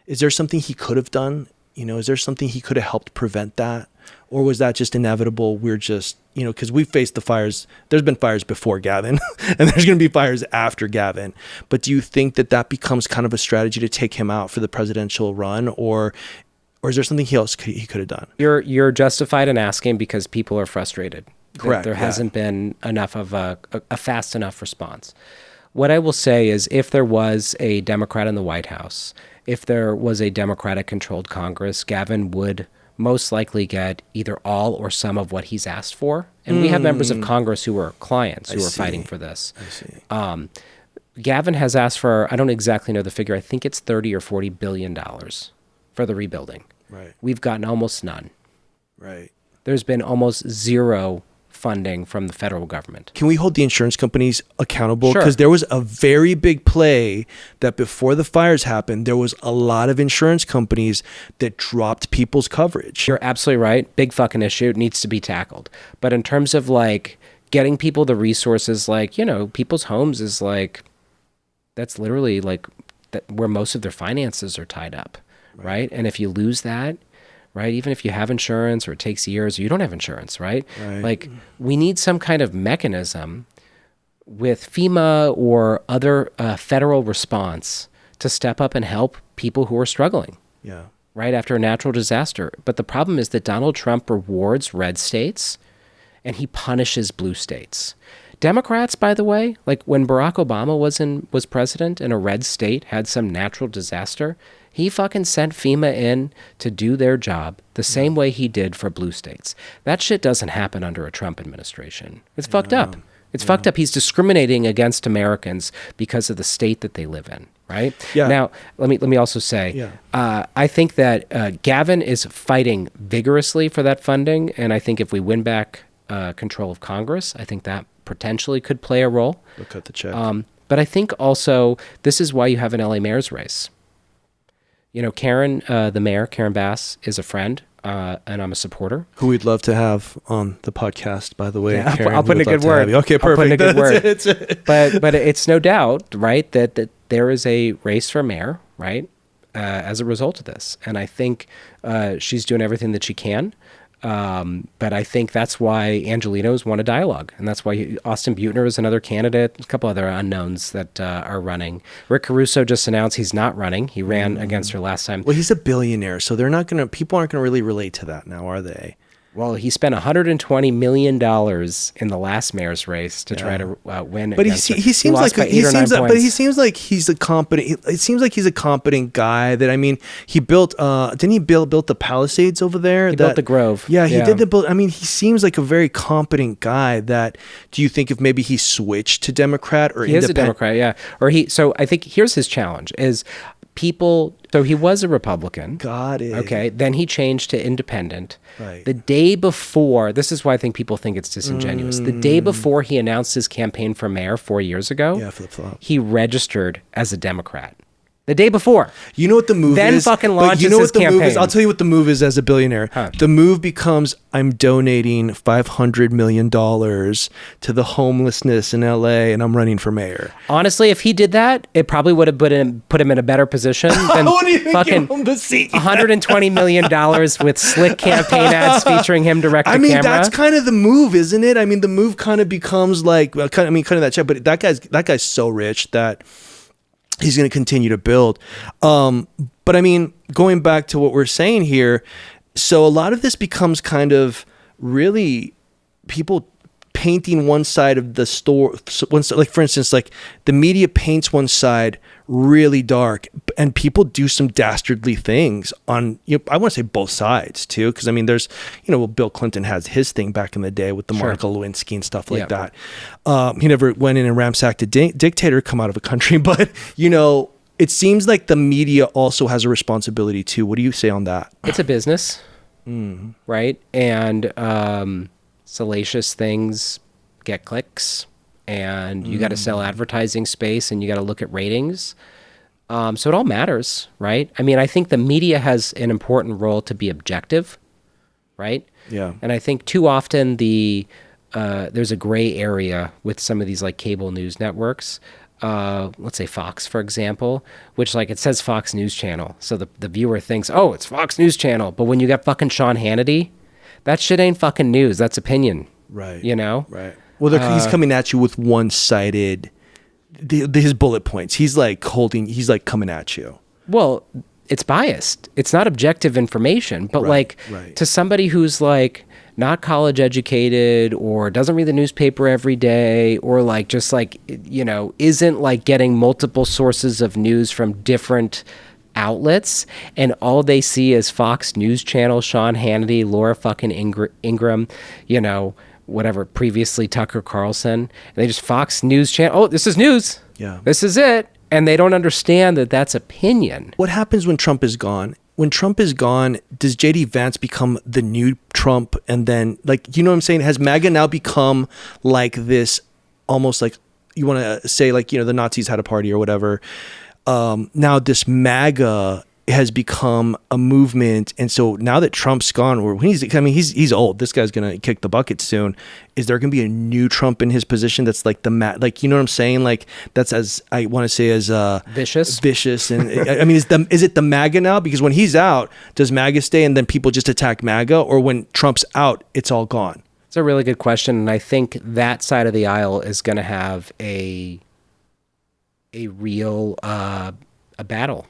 Is there something he could have done? Is there something he could have helped prevent that? Or was that just inevitable? We're just, because we faced the fires. There's been fires before Gavin and there's going to be fires after Gavin. But do you think that becomes kind of a strategy to take him out for the presidential run? Or is there something else he could have done? You're justified in asking because people are frustrated. Correct. There hasn't been enough of a fast enough response. What I will say is if there was a Democrat in the White House, if there was a Democratic-controlled Congress, Gavin would most likely get either all or some of what he's asked for. And we have members of Congress who are clients who are fighting for this. I see. Gavin has asked for, I don't exactly know the figure, I think it's $30 or $40 billion for the rebuilding. Right. We've gotten almost none. Right. There's been almost zero funding from the federal government. Can we hold the insurance companies accountable? Sure. Because there was a very big play that before the fires happened, there was a lot of insurance companies that dropped people's coverage. You're absolutely right. Big fucking issue. It needs to be tackled. But in terms of getting people the resources, people's homes is that's literally where most of their finances are tied up, right? And if you lose that, right? Even if you have insurance or it takes years or you don't have insurance, right? We need some kind of mechanism with FEMA or other federal response to step up and help people who are struggling. Yeah. Right after a natural disaster. But the problem is that Donald Trump rewards red states and he punishes blue states. Democrats, by the way, when Barack Obama was president and a red state had some natural disaster, he fucking sent FEMA in to do their job the same way he did for blue states. That shit doesn't happen under a Trump administration. It's fucked up. It's fucked up. He's discriminating against Americans because of the state that they live in, right? Yeah. Now, let me also say, I think that Gavin is fighting vigorously for that funding, and I think if we win back control of Congress, I think that potentially could play a role. We'll cut the check. But I think also this is why you have an LA mayor's race. Karen, the mayor, Karen Bass, is a friend, and I'm a supporter. Who we'd love to have on the podcast, by the way. Yeah, Karen, I'll put in a good word. Okay, perfect. I'll put in a good word. But it's no doubt, right, that there is a race for mayor, right, as a result of this. And I think she's doing everything that she can. But I think that's why Angelinos want a dialogue. And that's why Austin Butner is another candidate. A couple other unknowns that are running. Rick Caruso just announced he's not running. He ran against her last time. Well, he's a billionaire, so people aren't going to really relate to that now, are they? Well, he spent $120 million in the last mayor's race to try to win. But he seems like he's a competent. It seems like he's a competent guy. That he built. Didn't he build the Palisades over there? He built the Grove. Yeah, he did the build. He seems like a very competent guy. That do you think if maybe he switched to Democrat or he is a Democrat? Yeah, or he. So I think here's his challenge is. So he was a Republican. Got it. Okay. Then he changed to independent. Right. The day before, this is why I think people think it's disingenuous. The day before he announced his campaign for mayor 4 years ago, he registered as a Democrat. The day before. You know what the move then is? Then fucking launches his campaign. Move is? I'll tell you what the move is as a billionaire. The move becomes, I'm donating $500 million to the homelessness in LA and I'm running for mayor. Honestly, if he did that, it probably would have put him in a better position than fucking $120 million with slick campaign ads featuring him direct to camera. That's kind of the move, isn't it? The move kind of becomes kind of that check, but that guy's so rich that he's going to continue to build. But going back to what we're saying here, so a lot of this becomes kind of really people painting one side of the store. For instance, the media paints one side really dark and people do some dastardly things on, I want to say both sides too. Cause there's, Bill Clinton has his thing back in the day with the Monica Lewinsky and stuff like that. He never went in and ransacked a dictator come out of a country, but it seems like the media also has a responsibility too. What do you say on that? It's a business, right? And salacious things get clicks, and you got to sell advertising space, and you got to look at ratings. So it all matters, right? I mean, I think the media has an important role to be objective, right? Yeah. And I think too often there's a gray area with some of these like cable news networks. Let's say Fox, for example, which like it says Fox News Channel. So the viewer thinks, oh, it's Fox News Channel. But when you got fucking Sean Hannity, that shit ain't fucking news. That's opinion. Right. You know? Right. Well, he's coming at you with one-sided, his bullet points. He's like coming at you. Well, it's biased. It's not objective information. But to somebody who's like not college educated or doesn't read the newspaper every day or like just like, you know, isn't like getting multiple sources of news from different outlets, and all they see is Fox News Channel, Sean Hannity, Laura fucking Ingraham, you know, whatever, previously Tucker Carlson, and they just Fox News Channel. Oh, this is news. Yeah. This is it. And they don't understand that that's opinion. What happens when Trump is gone? When Trump is gone, does JD Vance become the new Trump? And then, like, you know what I'm saying? Has MAGA now become like this, almost like, you want to say like, you know, the Nazis had a party or whatever. Now this MAGA has become a movement. And so now that Trump's gone, he's old. This guy's going to kick the bucket soon. Is there going to be a new Trump in his position that's like like, you know what I'm saying? Like that's as I want to say as vicious. And I mean, is it the MAGA now? Because when he's out, does MAGA stay and then people just attack MAGA? Or when Trump's out, it's all gone? It's a really good question. And I think that side of the aisle is going to have a real a battle,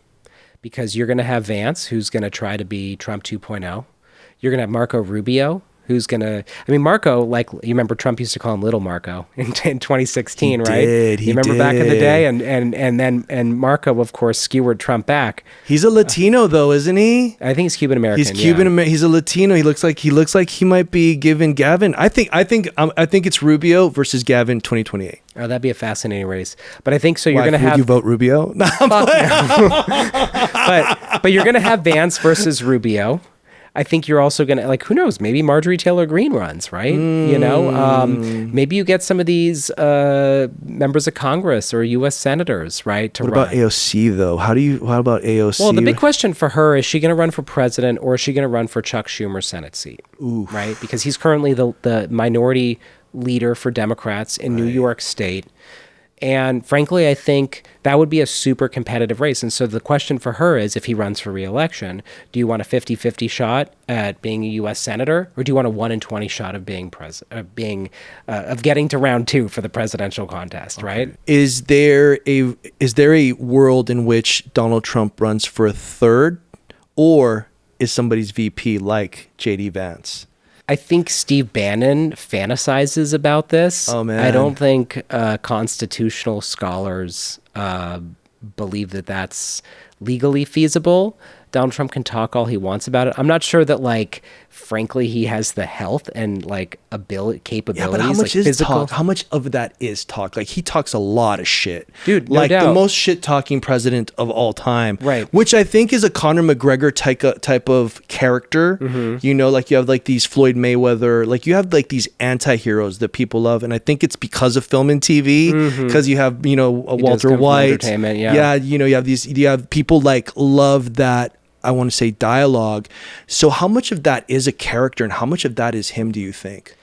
because you're going to have Vance, who's going to try to be Trump 2.0. You're going to have Marco Rubio, who's going to, I mean, Marco, like, you remember Trump used to call him Little Marco in 2016, right? You remember back in the day? And Marco, of course, skewered Trump back. He's a Latino though, isn't he? I think he's Cuban American. He's Cuban American. He's a Latino. He looks like he might be giving Gavin. I think it's Rubio versus Gavin 2028. Oh, that'd be a fascinating race. But I think so. You're Why, going to have. Would you vote Rubio? No, but you're going to have Vance versus Rubio. I think you're also going to, like, who knows? Maybe Marjorie Taylor Greene runs, right? You know, maybe you get some of these members of Congress or U.S. senators, right? What about AOC though? How about AOC? Well, the big question for her is she going to run for president or is she going to run for Chuck Schumer's Senate seat? Oof. Right? Because he's currently the minority leader for Democrats in New York State. And frankly, I think that would be a super competitive race. And so the question for her is, if he runs for re-election, do you want a 50-50 shot at being a U.S. senator, or do you want a 1 in 20 shot of being of getting to round 2 for the presidential contest? Okay. Right? Is there a world in which Donald Trump runs for a third, or is somebody's VP like JD Vance? I think Steve Bannon fantasizes about this. Oh, man. I don't think constitutional scholars believe that that's legally feasible. Donald Trump can talk all he wants about it. I'm not sure that, like, frankly, he has the health and, like, capabilities. Yeah, but how much like, is talk? How much of that is talk? Like, he talks a lot of shit. Dude, no like doubt. The most shit-talking president of all time. Right. Which I think is a Conor McGregor type of character. Mm-hmm. You know, like, you have, like, these Floyd Mayweather. Like, you have, like, these anti-heroes that people love. And I think it's because of film and TV. Because you have, you know, Walter White. Entertainment, yeah. Yeah, you know, you have people, like, love that, I want to say, dialogue. So how much of that is a character and how much of that is him, do you think?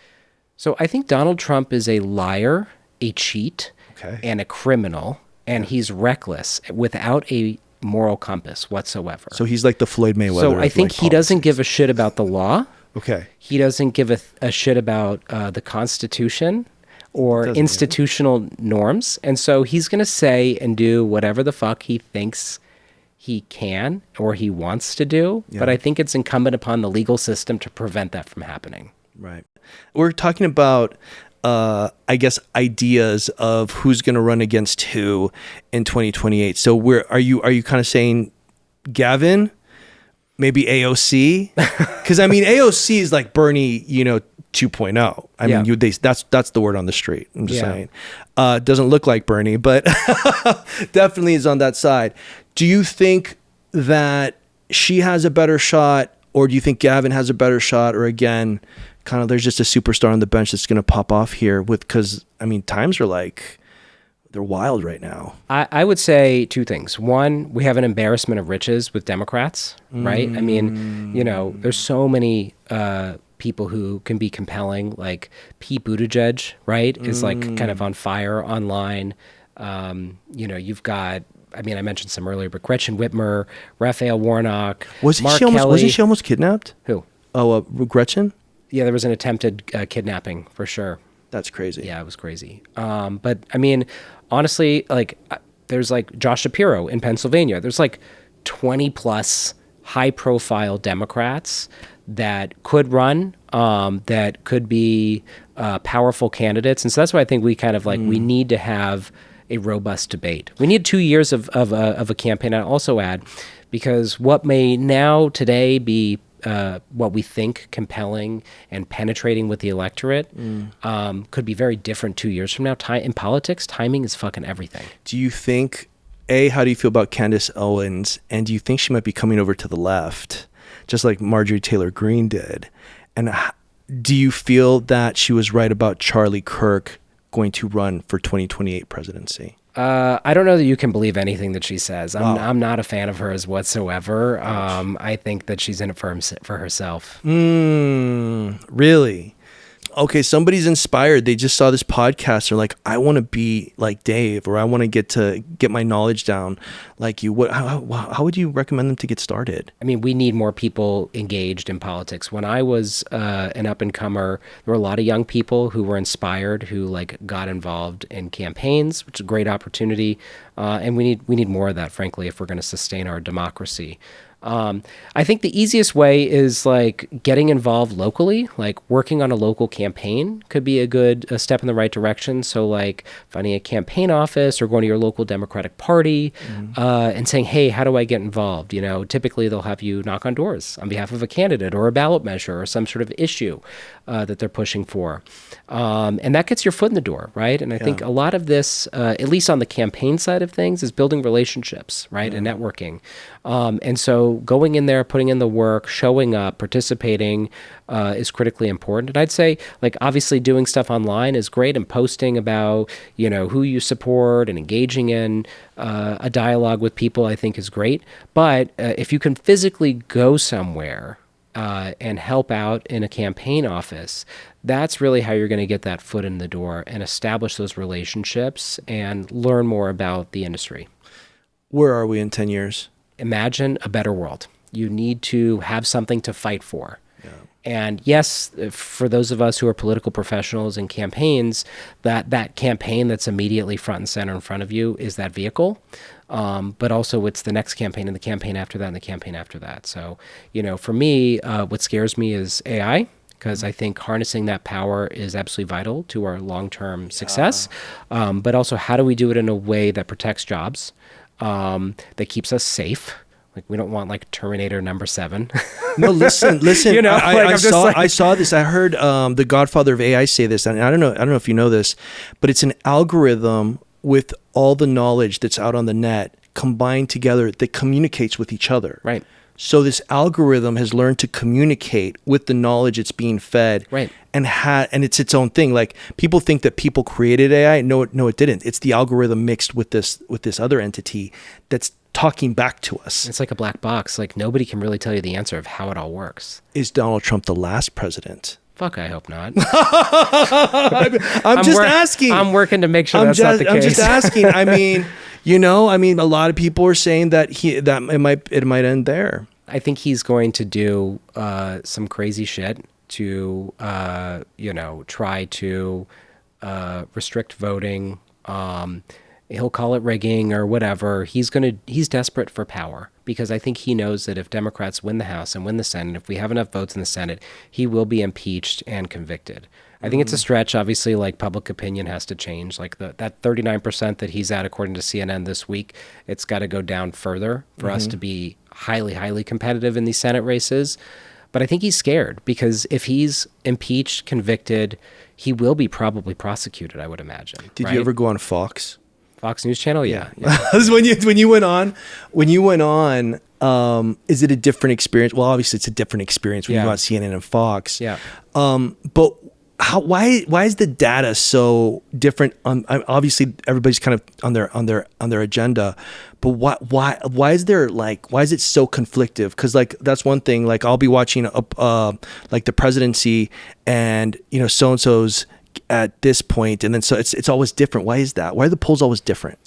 So I think Donald Trump is a liar, a cheat, and a criminal, and he's reckless without a moral compass whatsoever. So he's like the Floyd Mayweather. So I think he doesn't give a shit about the law. Okay. He doesn't give a shit about the Constitution or institutional norms. And so he's going to say and do whatever the fuck he thinks he can or he wants to do, but I think it's incumbent upon the legal system to prevent that from happening. Right. We're talking about, I guess, ideas of who's going to run against who in 2028. So are you kind of saying Gavin, maybe AOC? Because I mean, AOC is like Bernie, you know, 2.0. I mean, that's the word on the street. I'm just saying. Doesn't look like Bernie, but definitely is on that side. Do you think that she has a better shot, or do you think Gavin has a better shot, or again, kind of there's just a superstar on the bench that's going to pop off here because I mean, times are like, they're wild right now. I would say two things. One, we have an embarrassment of riches with Democrats, right? I mean, there's so many people who can be compelling, like Pete Buttigieg, right, is like kind of on fire online. You've got, I mean, I mentioned some earlier, but Gretchen Whitmer, Raphael Warnock, Mark Kelly. Wasn't she almost kidnapped? Who? Oh, Gretchen? Yeah, there was an attempted kidnapping for sure. That's crazy. Yeah, it was crazy. But I mean, honestly, like there's like Josh Shapiro in Pennsylvania. There's like 20 plus high profile Democrats that could run, that could be powerful candidates. And so that's why I think we kind of like, we need to have a robust debate. We need 2 years of a campaign. I'll also add, because what may now today be what we think compelling and penetrating with the electorate could be very different 2 years from now. In politics, timing is fucking everything. Do you think, how do you feel about Candace Owens? And do you think she might be coming over to the left, just like Marjorie Taylor Greene did? And do you feel that she was right about Charlie Kirk going to run for 2028 presidency? I don't know that you can believe anything that she says. I'm not a fan of hers whatsoever. I think that she's in it for herself. Really? Okay, somebody's inspired. They just saw this podcast. They're like, I want to be like Dave, or I want to get my knowledge down like you. How would you recommend them to get started? I mean, we need more people engaged in politics. When I was an up-and-comer, there were a lot of young people who were inspired, who like got involved in campaigns, which is a great opportunity. And we need more of that, frankly, if we're going to sustain our democracy. I think the easiest way is like getting involved locally, like working on a local campaign could be a step in the right direction. So like finding a campaign office or going to your local Democratic Party and saying, hey, how do I get involved? Typically they'll have you knock on doors on behalf of a candidate or a ballot measure or some sort of issue that they're pushing for. And that gets your foot in the door, right? And I think a lot of this, at least on the campaign side of things, is building relationships, right, and networking. And so going in there, putting in the work, showing up, participating is critically important. And I'd say, like, obviously doing stuff online is great, and posting about, who you support and engaging in a dialogue with people, I think is great. But if you can physically go somewhere and help out in a campaign office, that's really how you're going to get that foot in the door and establish those relationships and learn more about the industry. Where are we in 10 years? Imagine a better world. You need to have something to fight for. Yeah. And yes, for those of us who are political professionals in campaigns, that campaign that's immediately front and center in front of you is that vehicle. But also it's the next campaign and the campaign after that and the campaign after that. So, for me, what scares me is AI, because I think harnessing that power is absolutely vital to our long-term success. But also, how do we do it in a way that protects jobs, that keeps us safe? Like, we don't want like Terminator number 7. No, listen. I saw this. I heard the Godfather of AI say this, and I don't know if you know this, but it's an algorithm with all the knowledge that's out on the net combined together that communicates with each other. Right. So this algorithm has learned to communicate with the knowledge it's being fed. Right. And it's its own thing. Like, people think that people created AI. No, it didn't. It's the algorithm mixed with this other entity that's talking back to us. It's like a black box. Like, nobody can really tell you the answer of how it all works. Is Donald Trump the last president? Fuck, I hope not. I'm just asking. I'm working to make sure that's not the case. I'm just asking. I mean, a lot of people are saying that it might end there. I think he's going to do some crazy shit to try to restrict voting. He'll call it rigging or whatever. He's desperate for power, because I think he knows that if Democrats win the House and win the Senate, if we have enough votes in the Senate, he will be impeached and convicted. I think it's a stretch. Obviously, like, public opinion has to change. Like that 39% that he's at, according to CNN this week, it's got to go down further for us to be highly, highly competitive in these Senate races. But I think he's scared because if he's impeached, convicted, he will be probably prosecuted, I would imagine. Did you ever go on Fox? Fox News Channel? Yeah. when you went on, is it a different experience? Well, obviously it's a different experience when you go on CNN and Fox. Yeah. But why is the data so different? Obviously everybody's kind of on their agenda, but why is it so conflictive? Because like that's one thing. Like I'll be watching like the presidency, and so and so's at this point, and then so it's always different. Why is that? Why are the polls always different?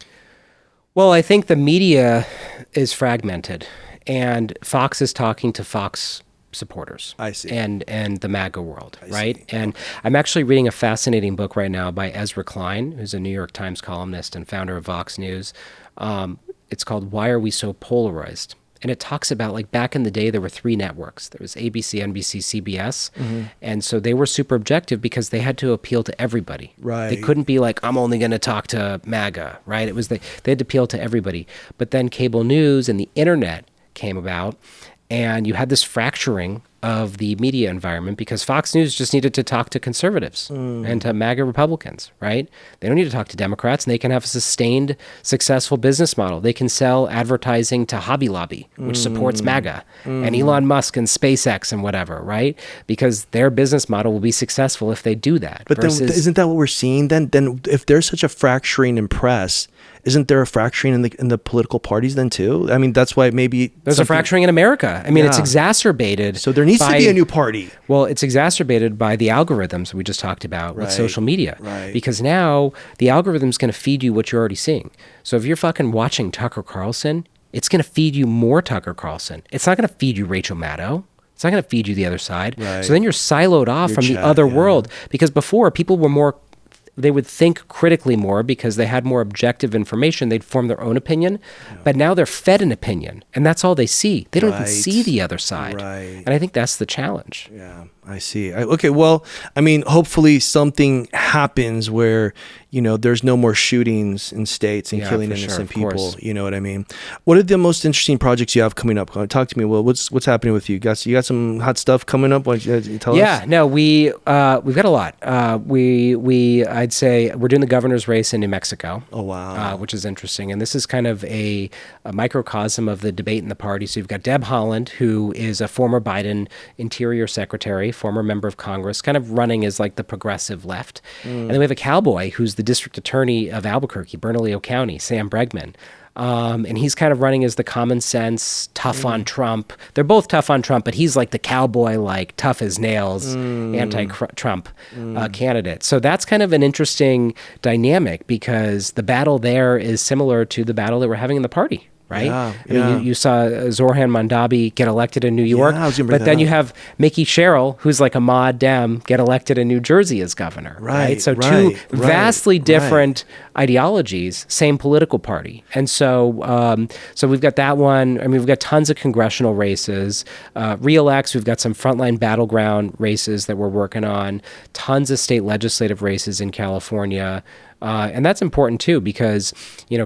Well, I think the media is fragmented, and Fox is talking to Fox supporters. I see. And the MAGA world, right? And I'm actually reading a fascinating book right now by Ezra Klein, who's a New York Times columnist and founder of Vox News. It's called Why Are We So Polarized? And it talks about, like, back in the day, there were 3 networks. There was ABC, NBC, CBS. Mm-hmm. And so they were super objective because they had to appeal to everybody. Right. They couldn't be like, I'm only going to talk to MAGA, right? It was they had to appeal to everybody. But then cable news and the internet came about, and you had this fracturing of the media environment because Fox News just needed to talk to conservatives and to MAGA Republicans, right? They don't need to talk to Democrats, and they can have a sustained, successful business model. They can sell advertising to Hobby Lobby, which supports MAGA, and Elon Musk and SpaceX and whatever, right? Because their business model will be successful if they do that. But then, isn't that what we're seeing? Then if there's such a fracturing in press, isn't there a fracturing in the political parties then too? I mean, that's why maybe there's a fracturing in America. I mean, it's exacerbated. So there needs to be a new party. Well, it's exacerbated by the algorithms we just talked about with social media. Right. Because now the algorithm's going to feed you what you're already seeing. So if you're fucking watching Tucker Carlson, it's going to feed you more Tucker Carlson. It's not going to feed you Rachel Maddow. It's not going to feed you the other side. Right. So then you're siloed off from the other world. Because before, people were more, they would think critically more because they had more objective information. They'd form their own opinion. Yeah. But now they're fed an opinion, and that's all they see. They don't even see the other side. Right. And I think that's the challenge. Yeah, I see. Okay, well, I mean, hopefully something happens where, there's no more shootings in states and killing innocent people. You know what I mean? What are the most interesting projects you have coming up? Talk to me. Well, what's happening with you? You got some hot stuff coming up? Why don't you tell us? Yeah, no, we've got a lot. I'd say we're doing the governor's race in New Mexico. Oh, wow. Which is interesting. And this is kind of a microcosm of the debate in the party. So you've got Deb Haaland, who is a former Biden Interior Secretary, former member of Congress, kind of running as like the progressive left. And then we have a cowboy who's the district attorney of Albuquerque, Bernalillo County, Sam Bregman. And he's kind of running as the common sense, tough on Trump. They're both tough on Trump, but he's like the cowboy, like tough as nails, anti-Trump candidate. So that's kind of an interesting dynamic because the battle there is similar to the battle that we're having in the party. Right? Yeah, I mean, you saw Zoran Mondavi get elected in New York, but then you have Mickey Sherrill, who's like a mod Dem, get elected in New Jersey as governor. Right? So two vastly different ideologies, same political party. And so we've got that one. I mean, we've got tons of congressional races. Re-elects, we've got some frontline battleground races that we're working on, tons of state legislative races in California. And that's important too, because,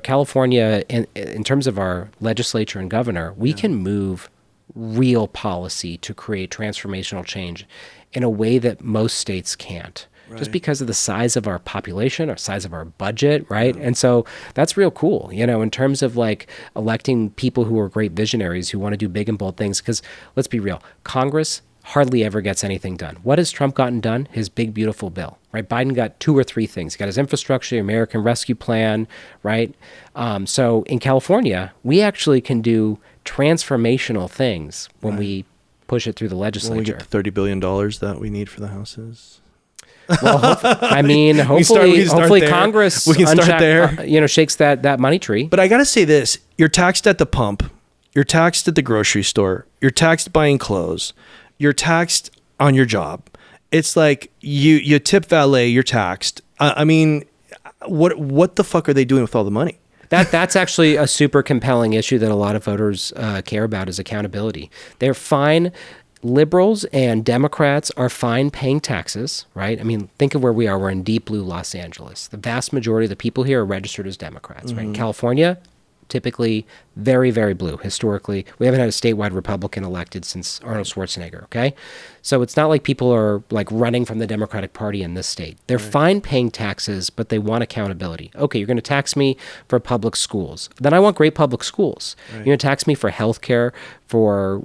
California, in terms of our legislature and governor, we can move real policy to create transformational change in a way that most states can't. Just because of the size of our population, or size of our budget, right? And so that's real cool, in terms of like electing people who are great visionaries who want to do big and bold things. Because let's be real, Congress hardly ever gets anything done. What has Trump gotten done? His big, beautiful bill, right? Biden got 2 or 3 things. He got his infrastructure, American Rescue Plan, right? So in California, we actually can do transformational things when we push it through the legislature. When we get the $30 billion that we need for the houses. Well, hopefully Congress we can start there. Shakes that money tree. But I got to say this, you're taxed at the pump, you're taxed at the grocery store, you're taxed buying clothes, you're taxed on your job. It's like you tip valet, you're taxed. I mean, what the fuck are they doing with all the money? That's actually a super compelling issue that a lot of voters care about is accountability. They're fine. Liberals and Democrats are fine paying taxes, right? I mean, think of where we are. We're in deep blue Los Angeles. The vast majority of the people here are registered as Democrats, right? In California, typically very, very blue. Historically, we haven't had a statewide Republican elected since Arnold Schwarzenegger, okay? So it's not like people are like running from the Democratic Party in this state. They're fine paying taxes, but they want accountability. Okay, you're going to tax me for public schools. Then I want great public schools. You're going to tax me for healthcare, for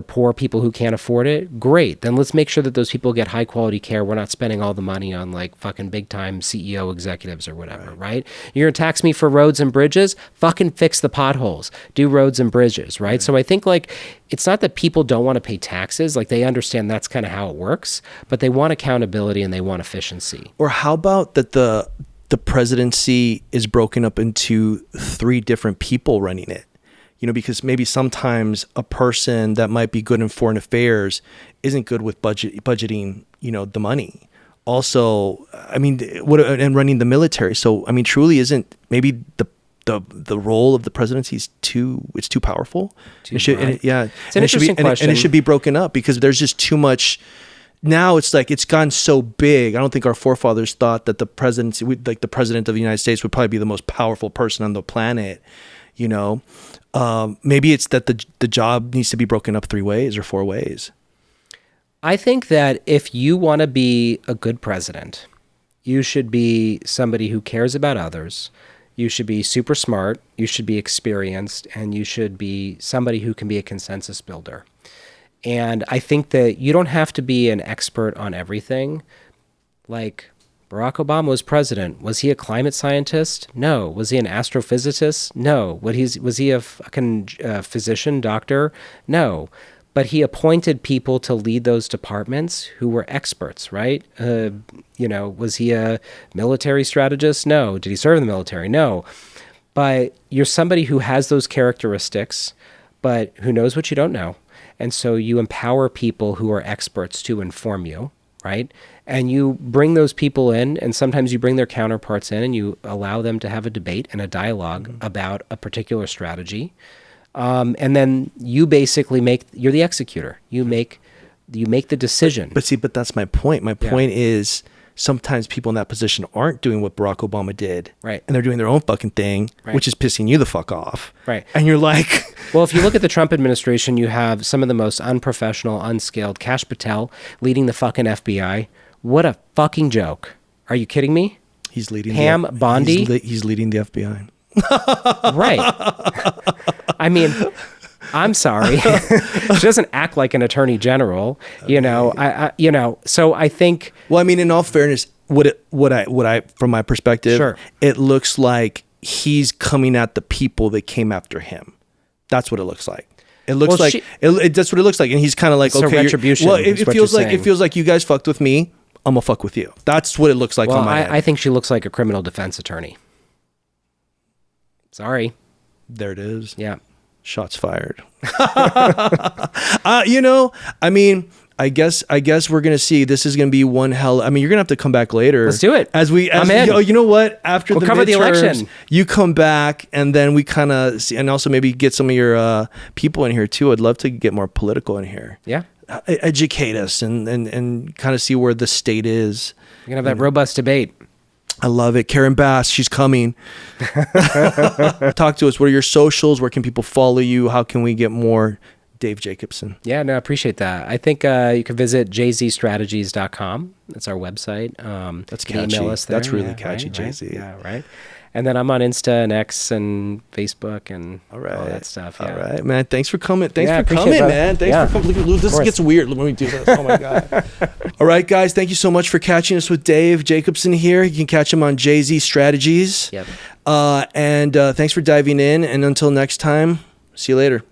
poor people who can't afford it. Great. Then let's make sure that those people get high quality care. We're not spending all the money on like fucking big time CEO executives or whatever, right? You're going to tax me for roads and bridges? Fucking fix the potholes. Do roads and bridges, right? So I think like it's not that people don't want to pay taxes. Like they understand that's kind of how it works, but they want accountability and they want efficiency. Or how about that the presidency is broken up into 3 different people running it? You know, because maybe sometimes a person that might be good in foreign affairs isn't good with budgeting, you know, the money. Also, I mean, and running the military. So, I mean, truly isn't maybe the role of the presidency is too powerful. It's an interesting question. And it should be broken up because there's just too much. Now it's like it's gone so big. I don't think our forefathers thought that the presidency, like the president of the United States, would probably be the most powerful person on the planet. You know, maybe it's that the job needs to be broken up 3 ways or 4 ways. I think that if you want to be a good president, you should be somebody who cares about others. You should be super smart. You should be experienced, and you should be somebody who can be a consensus builder. And I think that you don't have to be an expert on everything. Like Barack Obama was president. Was he a climate scientist? No. Was he an astrophysicist? No. Was he a fucking physician, doctor? No. But he appointed people to lead those departments who were experts, right? You know, was he a military strategist? No. Did he serve in the military? No. But you're somebody who has those characteristics, but who knows what you don't know. And so you empower people who are experts to inform you, right? And you bring those people in, and sometimes you bring their counterparts in, and you allow them to have a debate and a dialogue about a particular strategy. And then you basically you're the executor. You make the decision. But that's my point. My point is sometimes people in that position aren't doing what Barack Obama did. Right. And they're doing their own fucking thing, which is pissing you the fuck off. Right. And you're like... Well, if you look at the Trump administration, you have some of the most unprofessional, unskilled. Kash Patel leading the fucking FBI. What a fucking joke. Are you kidding me? He's leading Pam Bondi. He's leading the FBI. Right. I mean, I'm sorry. She doesn't act like an attorney general, you know. So I think. Well, I mean, in all fairness, what I from my perspective, sure, it looks like he's coming at the people that came after him. That's what it looks like. It looks like that's what it looks like, and he's kind of like, so okay, retribution. Well, it feels like you guys fucked with me. I'm gonna fuck with you. That's what it looks like. Well, on my end. I think she looks like a criminal defense attorney. Sorry. There it is. Yeah. Shots fired. You know, I mean, I guess we're gonna see. This is gonna be one hell. I mean, you're gonna have to come back later. Let's do it. I'm in. You know what? After we'll the cover midterms, the election, you come back, and then we kind of see, and also maybe get some of your people in here too. I'd love to get more political in here. Yeah. Educate us and kind of see where the state is. You're gonna have that robust debate. I love it. Karen Bass, she's coming. Talk to us. What are your socials? Where can people follow you? How can we get more Dave Jacobson? Yeah, no, I appreciate that. I think you can visit jzstrategies.com. That's our website. That's catchy. Email us there. That's really catchy, JZ. Yeah, right. And then I'm on Insta and X and Facebook and all that stuff. Yeah. All right, man. Thanks for coming. Thanks for coming, man. Thanks for coming. This gets weird when we do this. Oh, my God. All right, guys. Thank you so much for catching us with Dave Jacobson here. You can catch him on JZ Strategies. Yep. And thanks for diving in. And until next time, see you later.